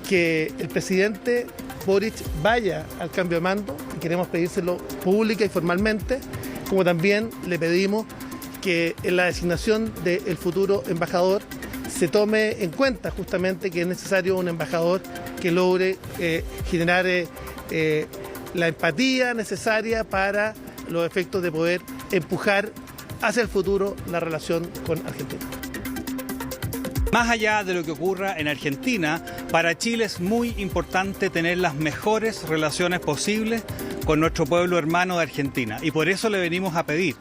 que el presidente Boric vaya al cambio de mando, y queremos pedírselo pública y formalmente, como también le pedimos que en la designación del futuro embajador se tome en cuenta justamente que es necesario un embajador que logre generar la empatía necesaria para los efectos de poder empujar hacia el futuro la relación con Argentina. Más allá de lo que ocurra en Argentina, para Chile es muy importante tener las mejores relaciones posibles con nuestro pueblo hermano de Argentina. Y por eso le venimos a pedir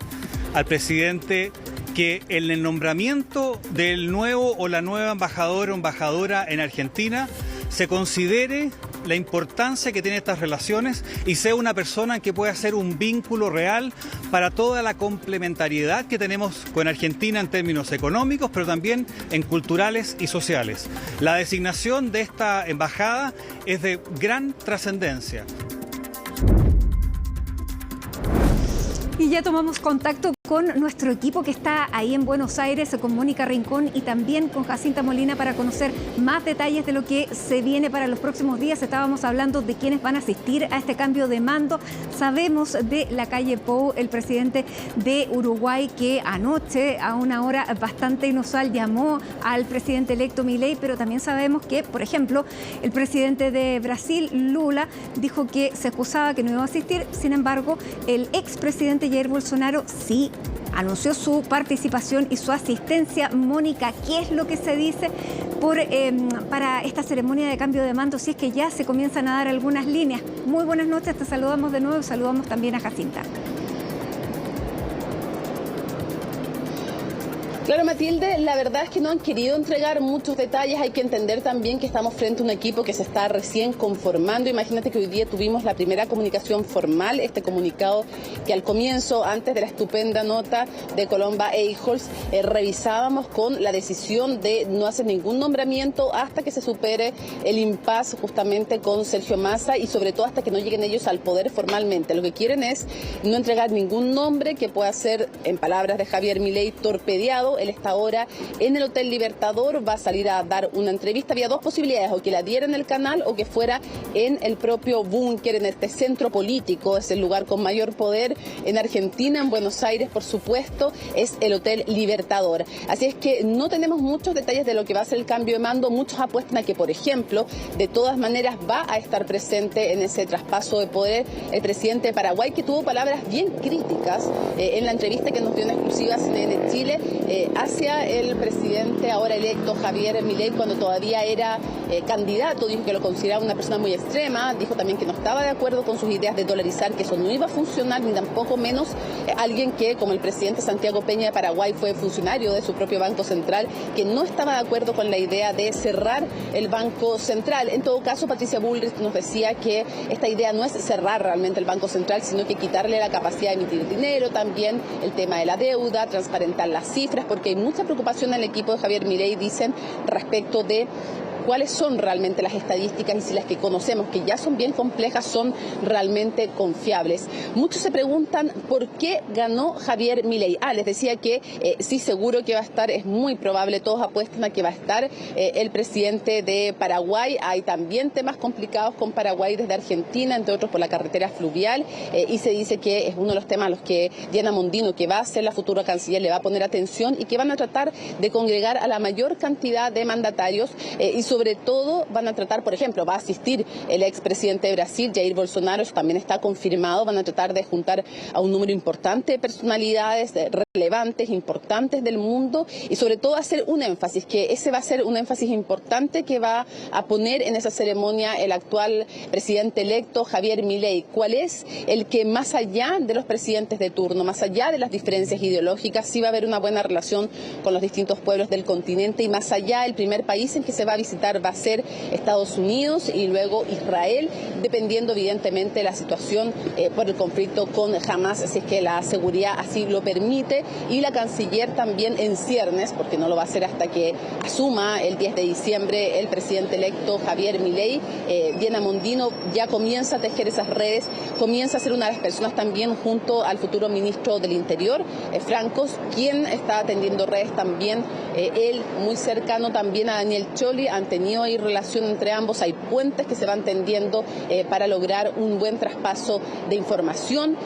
al presidente que en el nombramiento del nuevo o la nueva embajador o embajadora en Argentina se considere la importancia que tienen estas relaciones y sea una persona que pueda ser un vínculo real para toda la complementariedad que tenemos con Argentina en términos económicos, pero también en culturales y sociales. La designación de esta embajada es de gran trascendencia. Y ya tomamos contacto con nuestro equipo que está ahí en Buenos Aires, con Mónica Rincón y también con Jacinta Molina para conocer más detalles de lo que se viene para los próximos días. Estábamos hablando de quiénes van a asistir a este cambio de mando. Sabemos de Lacalle Pou, el presidente de Uruguay, que anoche a una hora bastante inusual llamó al presidente electo Milei, pero también sabemos que, por ejemplo, el presidente de Brasil, Lula, dijo que se excusaba, que no iba a asistir. Sin embargo, el expresidente Jair Bolsonaro sí anunció su participación y su asistencia. Mónica, ¿qué es lo que se dice para esta ceremonia de cambio de mando, si es que ya se comienzan a dar algunas líneas? Muy buenas noches, te saludamos de nuevo y saludamos también a Jacinta. Claro, Matilde, la verdad es que no han querido entregar muchos detalles. Hay que entender también que estamos frente a un equipo que se está recién conformando. Imagínate que hoy día tuvimos la primera comunicación formal, este comunicado que al comienzo, antes de la estupenda nota de Colomba Eichholz, revisábamos con la decisión de no hacer ningún nombramiento hasta que se supere el impasse justamente con Sergio Massa y sobre todo hasta que no lleguen ellos al poder formalmente. Lo que quieren es no entregar ningún nombre que pueda ser, en palabras de Javier Milei, torpedeado. Él está ahora en el Hotel Libertador, va a salir a dar una entrevista. Había dos posibilidades, o que la diera en el canal o que fuera en el propio búnker, en este centro político. Es el lugar con mayor poder en Argentina, en Buenos Aires, por supuesto, es el Hotel Libertador. Así es que no tenemos muchos detalles de lo que va a ser el cambio de mando. Muchos apuestan a que, por ejemplo, de todas maneras va a estar presente en ese traspaso de poder el presidente de Paraguay, que tuvo palabras bien críticas en la entrevista que nos dio en exclusiva CNN Chile hacia el presidente ahora electo Javier Milei, cuando todavía era candidato dijo que lo consideraba una persona muy extrema, dijo también que no estaba de acuerdo con sus ideas de dolarizar, que eso no iba a funcionar, ni tampoco menos alguien que, como el presidente Santiago Peña de Paraguay, fue funcionario de su propio Banco Central, que no estaba de acuerdo con la idea de cerrar el Banco Central. En todo caso, Patricia Bullrich nos decía que esta idea no es cerrar realmente el Banco Central, sino que quitarle la capacidad de emitir dinero, también el tema de la deuda, transparentar las cifras, porque hay mucha preocupación en el equipo de Javier Milei, dicen, respecto de cuáles son realmente las estadísticas y si las que conocemos, que ya son bien complejas, son realmente confiables. Muchos se preguntan por qué ganó Javier Milei. Les decía que sí, seguro que va a estar, es muy probable, todos apuestan a que va a estar el presidente de Paraguay. Hay también temas complicados con Paraguay desde Argentina, entre otros por la carretera fluvial, y se dice que es uno de los temas a los que Diana Mondino, que va a ser la futura canciller, le va a poner atención y que van a tratar de congregar a la mayor cantidad de mandatarios y sobre todo van a tratar, por ejemplo, va a asistir el expresidente de Brasil, Jair Bolsonaro, eso también está confirmado, van a tratar de juntar a un número importante de personalidades relevantes, importantes del mundo y sobre todo hacer un énfasis, que ese va a ser un énfasis importante que va a poner en esa ceremonia el actual presidente electo, Javier Milei. ¿Cuál es? El que más allá de los presidentes de turno, más allá de las diferencias ideológicas, sí va a haber una buena relación con los distintos pueblos del continente y más allá, el primer país en que se va a visitar va a ser Estados Unidos y luego Israel, dependiendo evidentemente de la situación por el conflicto con Hamas, si es que la seguridad así lo permite, y la canciller también en ciernes, porque no lo va a hacer hasta que asuma el 10 de diciembre el presidente electo Javier Milei. Diana Mondino ya comienza a tejer esas redes, comienza a ser una de las personas también junto al futuro ministro del Interior, Francos, quien está atendiendo redes también, él muy cercano también a Daniel Scioli, han tenido ahí relación entre ambos, hay puentes que se van tendiendo para lograr un buen traspaso de información.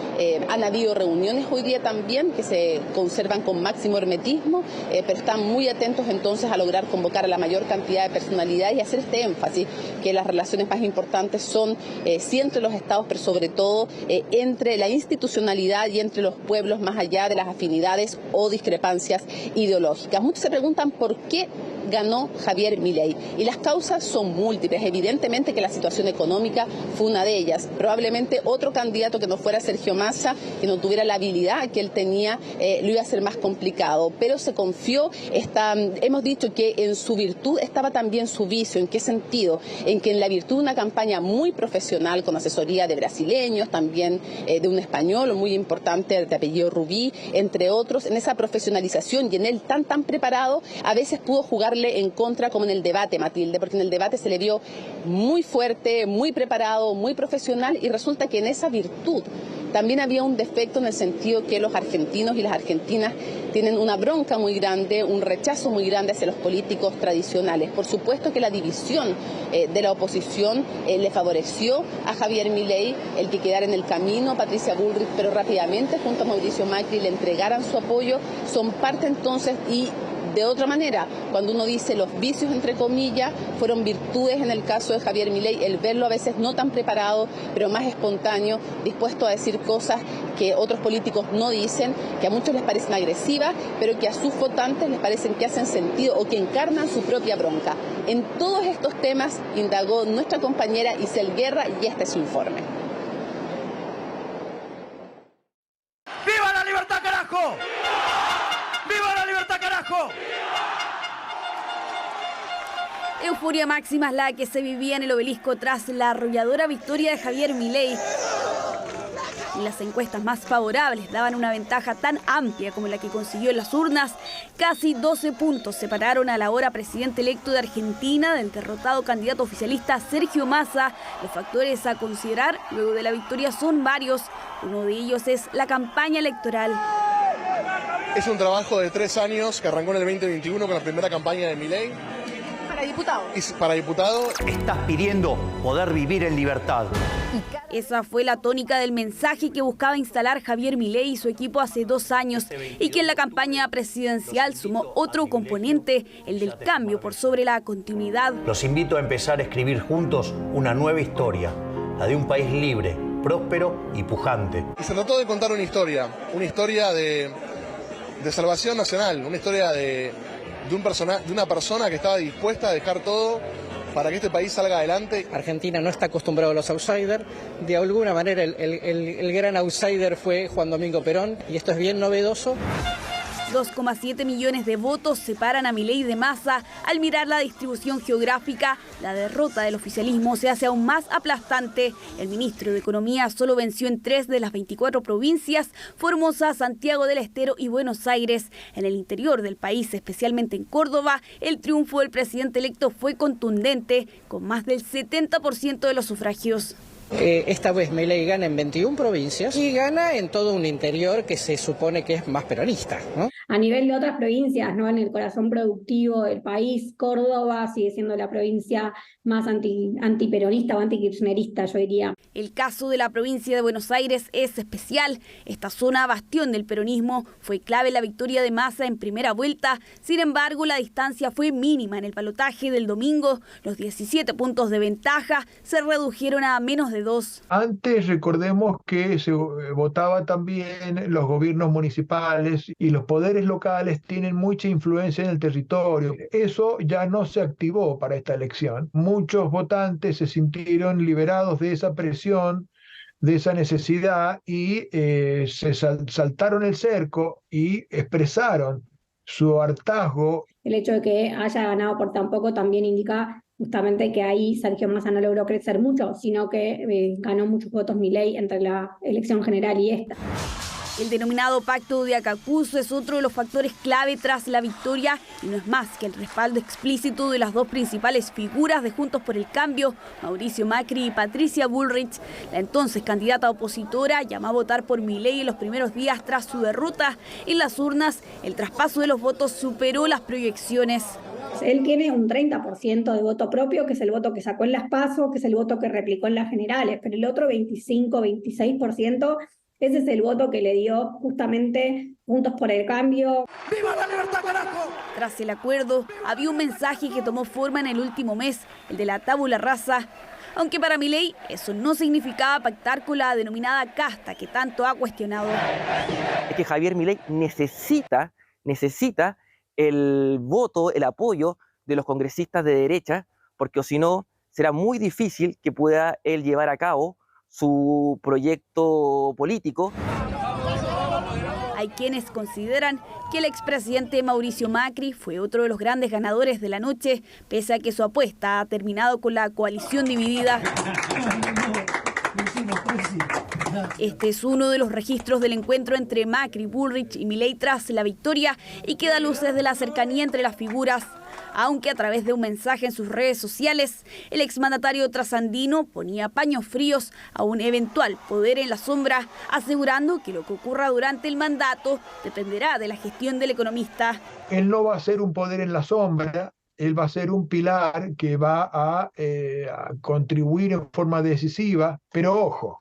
Han habido reuniones hoy día también que se conservan con máximo hermetismo, pero están muy atentos entonces a lograr convocar a la mayor cantidad de personalidades y hacer este énfasis que las relaciones más importantes son sí entre los estados, pero sobre todo entre la institucionalidad y entre los pueblos, más allá de las afinidades o discrepancias ideológicas. Muchos se preguntan por qué ganó Javier Milei. Y las causas son múltiples. Evidentemente que la situación económica fue una de ellas. Probablemente otro candidato que no fuera Sergio Massa, que no tuviera la habilidad que él tenía, lo iba a hacer más complicado. Pero se confió, hemos dicho que en su virtud estaba también su vicio. ¿En qué sentido? En que en la virtud de una campaña muy profesional, con asesoría de brasileños, también de un español muy importante de apellido Rubí, entre otros, en esa profesionalización y en él tan preparado, a veces pudo jugarle en contra, como en el debate, Matilde, porque en el debate se le vio muy fuerte, muy preparado, muy profesional, y resulta que en esa virtud también había un defecto en el sentido que los argentinos y las argentinas tienen una bronca muy grande, un rechazo muy grande hacia los políticos tradicionales. Por supuesto que la división de la oposición le favoreció a Javier Milei el que quedara en el camino a Patricia Bullrich, pero rápidamente junto a Mauricio Macri le entregaran su apoyo. Son parte entonces y de otra manera, cuando uno dice los vicios, entre comillas, fueron virtudes en el caso de Javier Milei, el verlo a veces no tan preparado, pero más espontáneo, dispuesto a decir cosas que otros políticos no dicen, que a muchos les parecen agresivas, pero que a sus votantes les parecen que hacen sentido o que encarnan su propia bronca. En todos estos temas indagó nuestra compañera Isel Guerra y este es su informe. ¡Viva la libertad, carajo! ¡Viva la libertad, carajo! Euforia máxima es la que se vivía en el Obelisco tras la arrolladora victoria de Javier Milei. Y las encuestas más favorables daban una ventaja tan amplia como la que consiguió en las urnas. Casi 12 puntos separaron al ahora presidente electo de Argentina del derrotado candidato oficialista Sergio Massa. Los factores a considerar luego de la victoria son varios. Uno de ellos es la campaña electoral. Es un trabajo de 3 años que arrancó en el 2021 con la primera campaña de Milei. Para diputado. Para diputado. Estás pidiendo poder vivir en libertad. Esa fue la tónica del mensaje que buscaba instalar Javier Milei y su equipo hace 2 años y que en la campaña presidencial sumó otro componente, el del cambio por sobre la continuidad. Los invito a empezar a escribir juntos una nueva historia, la de un país libre, próspero y pujante. Y se trató de contar una historia de salvación nacional, una historia de una persona que estaba dispuesta a dejar todo para que este país salga adelante? Argentina no está acostumbrado a los outsiders. De alguna manera el gran outsider fue Juan Domingo Perón y esto es bien novedoso. 2,7 millones de votos separan a Milei de Massa. Al mirar la distribución geográfica, la derrota del oficialismo se hace aún más aplastante. El ministro de Economía solo venció en 3 de las 24 provincias: Formosa, Santiago del Estero y Buenos Aires. En el interior del país, especialmente en Córdoba, el triunfo del presidente electo fue contundente, con más del 70% de los sufragios. Esta vez Milei gana en 21 provincias y gana en todo un interior que se supone que es más peronista, ¿no? A nivel de otras provincias, ¿no? En el corazón productivo del país, Córdoba sigue siendo la provincia más antiperonista o antikirchnerista, yo diría. El caso de la provincia de Buenos Aires es especial. Esta zona, bastión del peronismo, fue clave en la victoria de Massa en primera vuelta. Sin embargo, la distancia fue mínima en el balotaje del domingo. Los 17 puntos de ventaja se redujeron a menos de 2. Antes, recordemos que se votaba también los gobiernos municipales y los poderes locales tienen mucha influencia en el territorio. Eso ya no se activó para esta elección. Muchos votantes se sintieron liberados de esa presión, de esa necesidad y se saltaron el cerco y expresaron su hartazgo. El hecho de que haya ganado por tan poco también indica justamente que ahí Sergio Massa no logró crecer mucho, sino que ganó muchos votos Milei entre la elección general y esta. El denominado Pacto de Acacuzo es otro de los factores clave tras la victoria y no es más que el respaldo explícito de las dos principales figuras de Juntos por el Cambio, Mauricio Macri y Patricia Bullrich. La entonces candidata opositora llamó a votar por Milei en los primeros días tras su derrota. En las urnas, el traspaso de los votos superó las proyecciones. Él tiene un 30% de voto propio, que es el voto que sacó en las PASO, que es el voto que replicó en las generales, pero el otro 25-26%, ese es el voto que le dio justamente Juntos por el Cambio. ¡Viva la libertad, carajo! Tras el acuerdo, había un mensaje que tomó forma en el último mes, el de la tabula rasa. Aunque para Milei eso no significaba pactar con la denominada casta que tanto ha cuestionado. Es que Javier Milei necesita el voto, el apoyo de los congresistas de derecha, porque si no será muy difícil que pueda él llevar a cabo su proyecto político. Hay quienes consideran que el expresidente Mauricio Macri fue otro de los grandes ganadores de la noche, pese a que su apuesta ha terminado con la coalición dividida. Este es uno de los registros del encuentro entre Macri, Bullrich y Milei tras la victoria y que da luces de la cercanía entre las figuras. Aunque a través de un mensaje en sus redes sociales, el exmandatario trasandino ponía paños fríos a un eventual poder en la sombra, asegurando que lo que ocurra durante el mandato dependerá de la gestión del economista. Él no va a ser un poder en la sombra, él va a ser un pilar que va a contribuir en forma decisiva, pero ojo,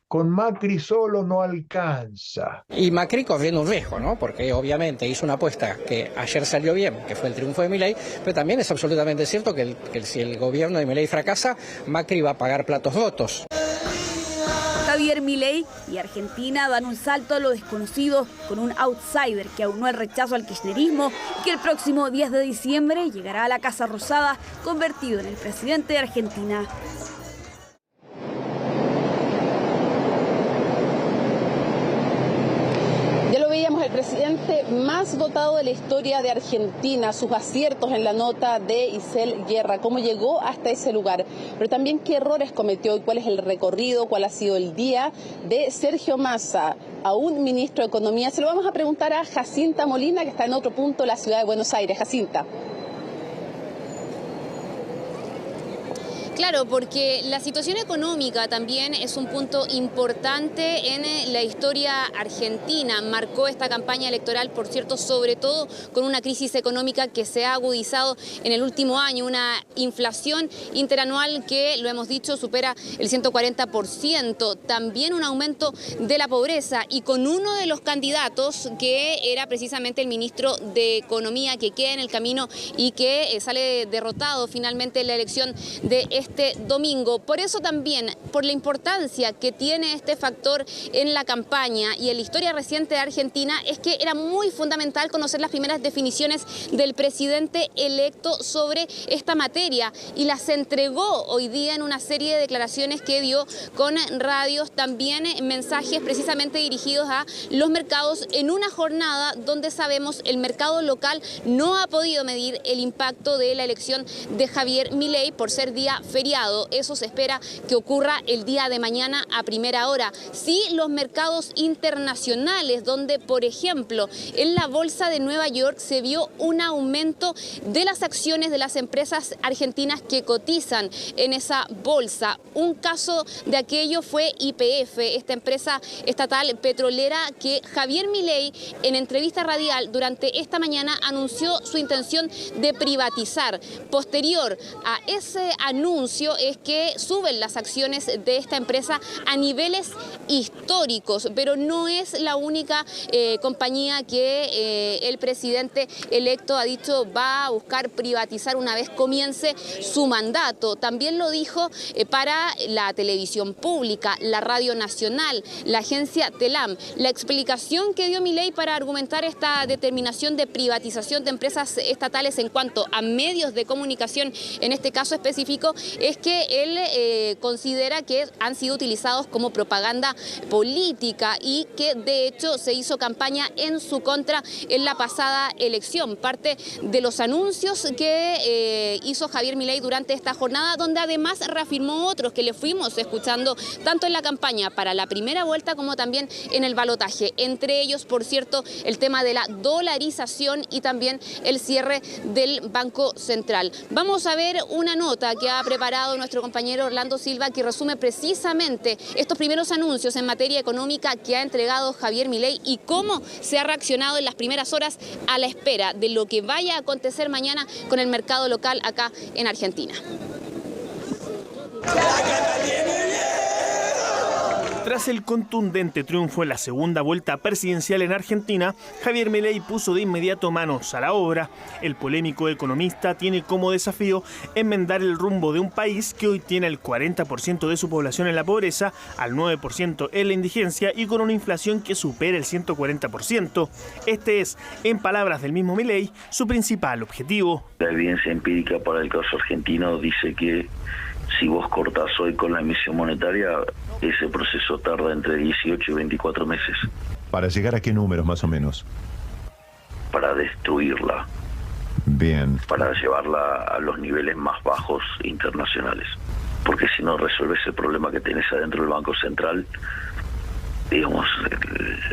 con Macri solo no alcanza. Y Macri corriendo un riesgo, ¿no? Porque obviamente hizo una apuesta que ayer salió bien, que fue el triunfo de Milei, pero también es absolutamente cierto que si el gobierno de Milei fracasa, Macri va a pagar platos rotos. Javier Milei y Argentina dan un salto a lo desconocido con un outsider que aunó el rechazo al kirchnerismo y que el próximo 10 de diciembre llegará a la Casa Rosada convertido en el presidente de Argentina. Ya lo veíamos, el presidente más votado de la historia de Argentina, sus aciertos en la nota de Isel Guerra, cómo llegó hasta ese lugar, pero también qué errores cometió y cuál es el recorrido, cuál ha sido el día de Sergio Massa, aún ministro de Economía. Se lo vamos a preguntar a Jacinta Molina, que está en otro punto de la ciudad de Buenos Aires. Jacinta. Claro, porque la situación económica también es un punto importante en la historia argentina. Marcó esta campaña electoral, por cierto, sobre todo con una crisis económica que se ha agudizado en el último año, una inflación interanual que, lo hemos dicho, supera el 140%, también un aumento de la pobreza y con uno de los candidatos que era precisamente el ministro de Economía, que queda en el camino y que sale derrotado finalmente en la elección de este este domingo. Por eso también, por la importancia que tiene este factor en la campaña y en la historia reciente de Argentina, es que era muy fundamental conocer las primeras definiciones del presidente electo sobre esta materia, y las entregó hoy día en una serie de declaraciones que dio con radios, también mensajes precisamente dirigidos a los mercados en una jornada donde sabemos el mercado local no ha podido medir el impacto de la elección de Javier Milei por ser día feriado. Eso se espera que ocurra el día de mañana a primera hora. Sí, los mercados internacionales, donde por ejemplo en la bolsa de Nueva York se vio un aumento de las acciones de las empresas argentinas que cotizan en esa bolsa. Un caso de aquello fue YPF, esta empresa estatal petrolera que Javier Milei en entrevista radial durante esta mañana anunció su intención de privatizar. Posterior a ese anuncio es que suben las acciones de esta empresa a niveles históricos, pero no es la única compañía que el presidente electo ha dicho va a buscar privatizar una vez comience su mandato. También lo dijo para la televisión pública, la Radio Nacional, la agencia Telam. La explicación que dio Milei para argumentar esta determinación de privatización de empresas estatales en cuanto a medios de comunicación, en este caso específico, es que él considera que han sido utilizados como propaganda política y que de hecho se hizo campaña en su contra en la pasada elección. Parte de los anuncios que hizo Javier Milei durante esta jornada, donde además reafirmó otros que le fuimos escuchando tanto en la campaña para la primera vuelta como también en el balotaje. Entre ellos, por cierto, el tema de la dolarización y también el cierre del Banco Central. Vamos a ver una nota que ha preparado nuestro compañero Orlando Silva que resume precisamente estos primeros anuncios en materia económica que ha entregado Javier Milei y cómo se ha reaccionado en las primeras horas a la espera de lo que vaya a acontecer mañana con el mercado local acá en Argentina. Tras el contundente triunfo en la segunda vuelta presidencial en Argentina, Javier Milei puso de inmediato manos a la obra. El polémico economista tiene como desafío enmendar el rumbo de un país que hoy tiene el 40% de su población en la pobreza, al 9% en la indigencia y con una inflación que supera el 140%. Este es, en palabras del mismo Milei, su principal objetivo. La evidencia empírica para el caso argentino dice que si vos cortás hoy con la emisión monetaria, ese proceso tarda entre 18 y 24 meses. ¿Para llegar a qué números más o menos? Para destruirla. Bien. Para llevarla a los niveles más bajos internacionales. Porque si no resuelves el problema que tenés adentro del Banco Central, digamos,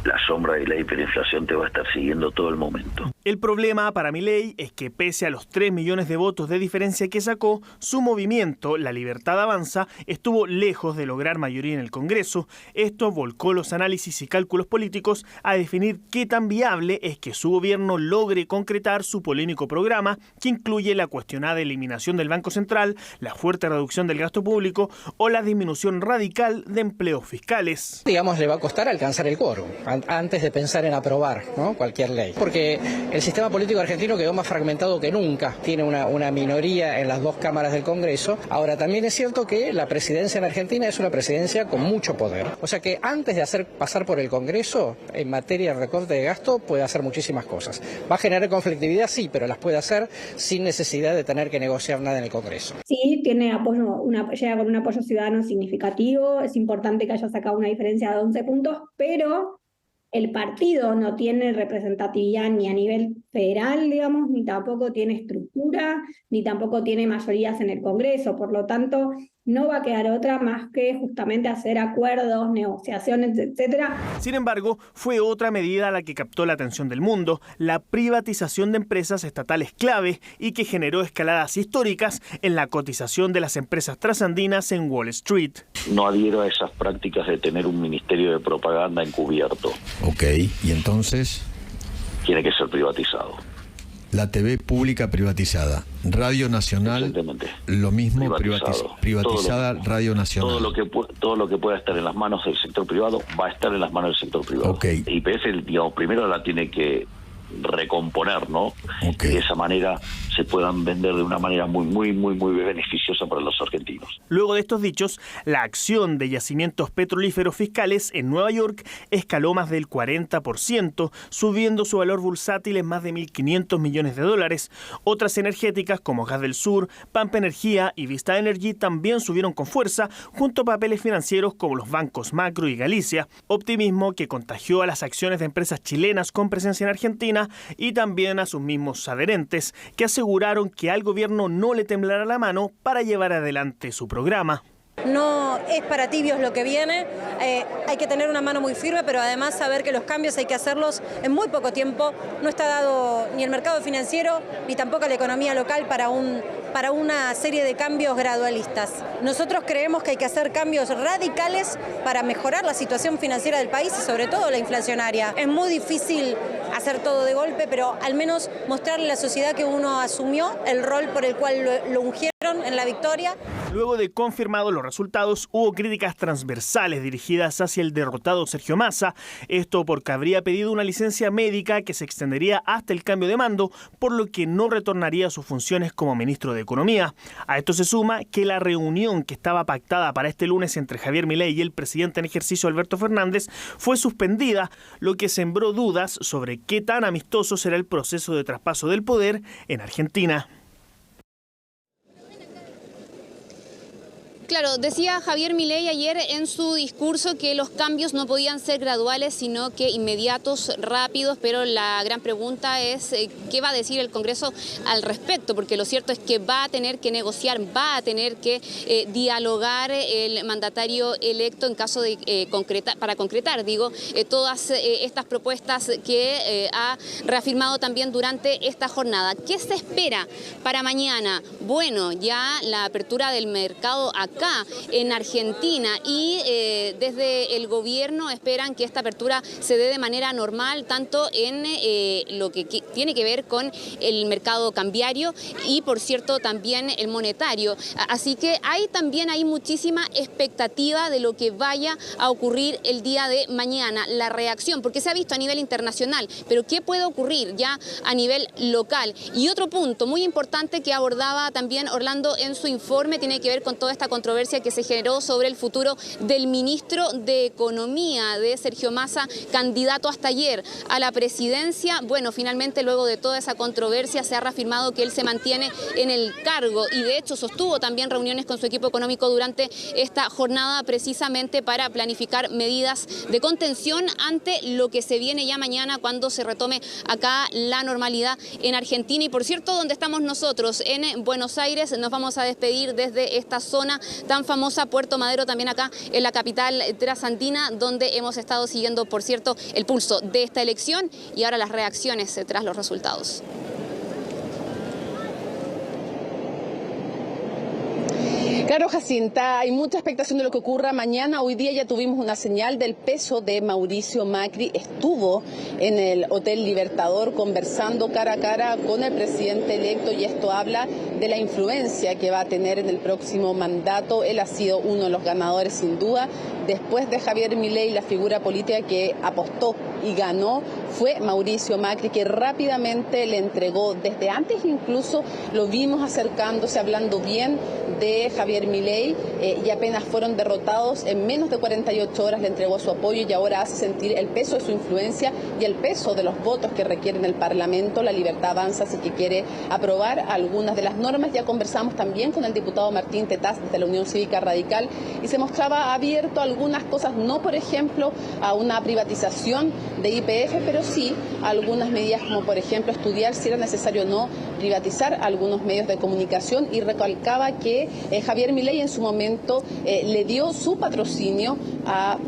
la sombra de la hiperinflación te va a estar siguiendo todo el momento. El problema para Milei es que pese a los 3 millones de votos de diferencia que sacó, su movimiento, La Libertad Avanza, estuvo lejos de lograr mayoría en el Congreso. Esto volcó los análisis y cálculos políticos a definir qué tan viable es que su gobierno logre concretar su polémico programa, que incluye la cuestionada eliminación del Banco Central, la fuerte reducción del gasto público o la disminución radical de empleos fiscales. Digamos, le va a costar alcanzar el quórum antes de pensar en aprobar, ¿no?, cualquier ley. Porque el sistema político argentino quedó más fragmentado que nunca. Tiene una minoría en las dos cámaras del Congreso. Ahora, también es cierto que la presidencia en Argentina es una presidencia con mucho poder. O sea que antes de pasar por el Congreso, en materia de recorte de gasto, puede hacer muchísimas cosas. Va a generar conflictividad, sí, pero las puede hacer sin necesidad de tener que negociar nada en el Congreso. Sí, tiene apoyo, llega con un apoyo ciudadano significativo. Es importante que haya sacado una diferencia de 11 puntos, pero el partido no tiene representatividad ni a nivel federal, digamos, ni tampoco tiene estructura, ni tampoco tiene mayorías en el Congreso. Por lo tanto, no va a quedar otra más que justamente hacer acuerdos, negociaciones, etcétera. Sin embargo, fue otra medida la que captó la atención del mundo, la privatización de empresas estatales clave y que generó escaladas históricas en la cotización de las empresas trasandinas en Wall Street. No adhiero a esas prácticas de tener un ministerio de propaganda encubierto. Ok, ¿y entonces? Tiene que ser privatizado. La TV pública privatizada, Radio Nacional, lo mismo, privatizada Radio Nacional. Todo lo que pueda estar en las manos del sector privado va a estar en las manos del sector privado. Okay. YPF, digamos, primero la tiene que recomponer, ¿no? Y de esa manera se puedan vender de una manera muy beneficiosa para los argentinos. Luego de estos dichos, la acción de yacimientos petrolíferos fiscales en Nueva York escaló más del 40%, subiendo su valor bursátil en más de 1.500 millones de dólares. Otras energéticas como Gas del Sur, Pampa Energía y Vista Energy también subieron con fuerza, junto a papeles financieros como los bancos Macro y Galicia. Optimismo que contagió a las acciones de empresas chilenas con presencia en Argentina y también a sus mismos adherentes, que aseguraron que al gobierno no le temblará la mano para llevar adelante su programa. No es para tibios lo que viene, hay que tener una mano muy firme, pero además saber que los cambios hay que hacerlos en muy poco tiempo. No está dado ni el mercado financiero ni tampoco la economía local para una serie de cambios gradualistas. Nosotros creemos que hay que hacer cambios radicales para mejorar la situación financiera del país y sobre todo la inflacionaria. Es muy difícil hacer todo de golpe, pero al menos mostrarle a la sociedad que uno asumió el rol por el cual lo ungieron en la victoria. Luego de confirmados los resultados, hubo críticas transversales dirigidas hacia el derrotado Sergio Massa, esto porque habría pedido una licencia médica que se extendería hasta el cambio de mando, por lo que no retornaría a sus funciones como ministro de Economía. A esto se suma que la reunión que estaba pactada para este lunes entre Javier Milei y el presidente en ejercicio Alberto Fernández fue suspendida, lo que sembró dudas sobre qué tan amistoso será el proceso de traspaso del poder en Argentina. Claro, decía Javier Milei ayer en su discurso que los cambios no podían ser graduales, sino que inmediatos, rápidos, pero la gran pregunta es qué va a decir el Congreso al respecto, porque lo cierto es que va a tener que negociar, va a tener que dialogar el mandatario electo en caso de para concretar, todas estas propuestas que ha reafirmado también durante esta jornada. ¿Qué se espera para mañana? Bueno, ya la apertura del mercado acá en Argentina y desde el gobierno esperan que esta apertura se dé de manera normal, tanto en lo que tiene que ver con el mercado cambiario y, por cierto, también el monetario. Así que hay muchísima expectativa de lo que vaya a ocurrir el día de mañana, la reacción, porque se ha visto a nivel internacional, pero ¿qué puede ocurrir ya a nivel local? Y otro punto muy importante que abordaba también Orlando en su informe tiene que ver con toda esta controversia que se generó sobre el futuro del ministro de Economía, de Sergio Massa, candidato hasta ayer a la presidencia. Bueno, finalmente luego de toda esa controversia se ha reafirmado que él se mantiene en el cargo y de hecho sostuvo también reuniones con su equipo económico durante esta jornada precisamente para planificar medidas de contención ante lo que se viene ya mañana cuando se retome acá la normalidad en Argentina. Y por cierto, donde estamos nosotros, en Buenos Aires, nos vamos a despedir desde esta zona tan famosa, Puerto Madero, también acá en la capital trasandina, donde hemos estado siguiendo, por cierto, el pulso de esta elección y ahora las reacciones tras los resultados. Claro, Jacinta, hay mucha expectación de lo que ocurra mañana. Hoy día ya tuvimos una señal del peso de Mauricio Macri. Estuvo en el Hotel Libertador conversando cara a cara con el presidente electo y esto habla de la influencia que va a tener en el próximo mandato. Él ha sido uno de los ganadores sin duda. Después de Javier Milei, la figura política que apostó y ganó fue Mauricio Macri, que rápidamente le entregó, desde antes incluso lo vimos acercándose, hablando bien de Javier Milei y apenas fueron derrotados, en menos de 48 horas le entregó su apoyo y ahora hace sentir el peso de su influencia y el peso de los votos que requiere en el Parlamento. La Libertad Avanza, así que quiere aprobar algunas de las normas. Ya conversamos también con el diputado Martín Tetaz de la Unión Cívica Radical y se mostraba abierto a algunas cosas, no por ejemplo a una privatización de YPF, pero sí a algunas medidas como por ejemplo estudiar si era necesario o no privatizar algunos medios de comunicación y recalcaba que Javier Milei en su momento le dio su patrocinio a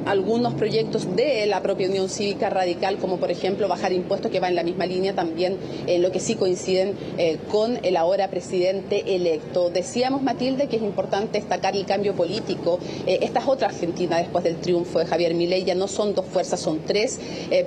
algunos proyectos de la propia Unión Cívica Radical, como por ejemplo bajar impuestos, que va en la misma línea también, en lo que sí coinciden con el ahora presidente electo. Decíamos, Matilde, que es importante destacar el cambio político. Esta es otra Argentina después del triunfo de Javier Milei, ya no son dos fuerzas, son tres,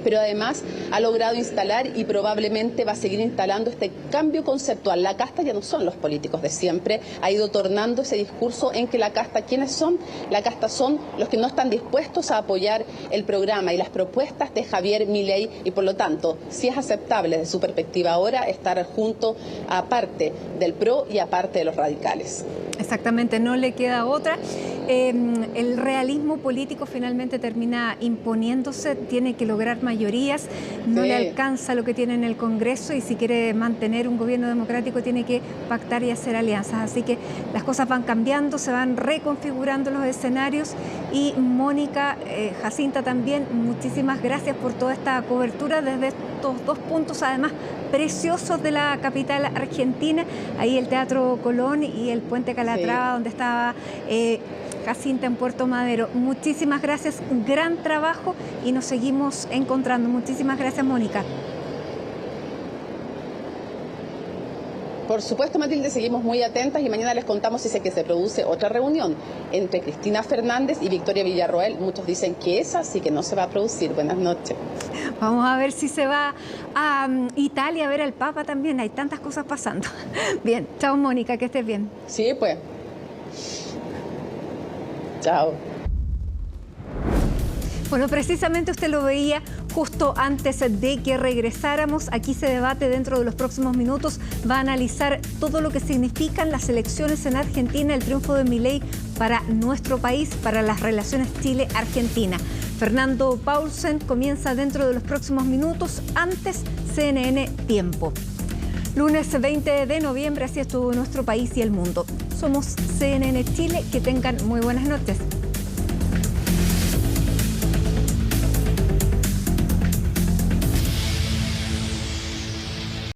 pero además ha logrado instalar y probablemente va a seguir instalando este cambio conceptual. La casta ya no son los políticos de siempre, ha ido tornando ese discurso en que la casta, ¿quiénes son? La casta son los que no están dispuestos vamos a apoyar el programa y las propuestas de Javier Milei y por lo tanto, si es aceptable desde su perspectiva ahora estar junto a parte del PRO y a parte de los radicales. Exactamente, no le queda otra. El realismo político finalmente termina imponiéndose, tiene que lograr mayorías, no le alcanza lo que tiene en el Congreso y si quiere mantener un gobierno democrático tiene que pactar y hacer alianzas. Así que las cosas van cambiando, se van reconfigurando los escenarios y Mónica, Jacinta también, muchísimas gracias por toda esta cobertura desde estos dos puntos además preciosos de la capital argentina, ahí el Teatro Colón y el Puente Calatrava, donde estaba Jacinta en Puerto Madero. Muchísimas gracias, un gran trabajo y nos seguimos encontrando. Muchísimas gracias, Mónica. Por supuesto, Matilde, seguimos muy atentas y mañana les contamos si que se produce otra reunión entre Cristina Fernández y Victoria Villarroel. Muchos dicen que esa sí que no se va a producir. Buenas noches. Vamos a ver si se va a Italia a ver al Papa también. Hay tantas cosas pasando. Bien, chao Mónica, que estés bien. Sí, pues. Chao. Bueno, precisamente usted lo veía justo antes de que regresáramos. Aquí se debate dentro de los próximos minutos. Va a analizar todo lo que significan las elecciones en Argentina, el triunfo de Milei para nuestro país, para las relaciones Chile-Argentina. Fernando Paulsen comienza dentro de los próximos minutos. Antes, CNN Tiempo. Lunes 20 de noviembre, así estuvo nuestro país y el mundo. Somos CNN Chile. Que tengan muy buenas noches.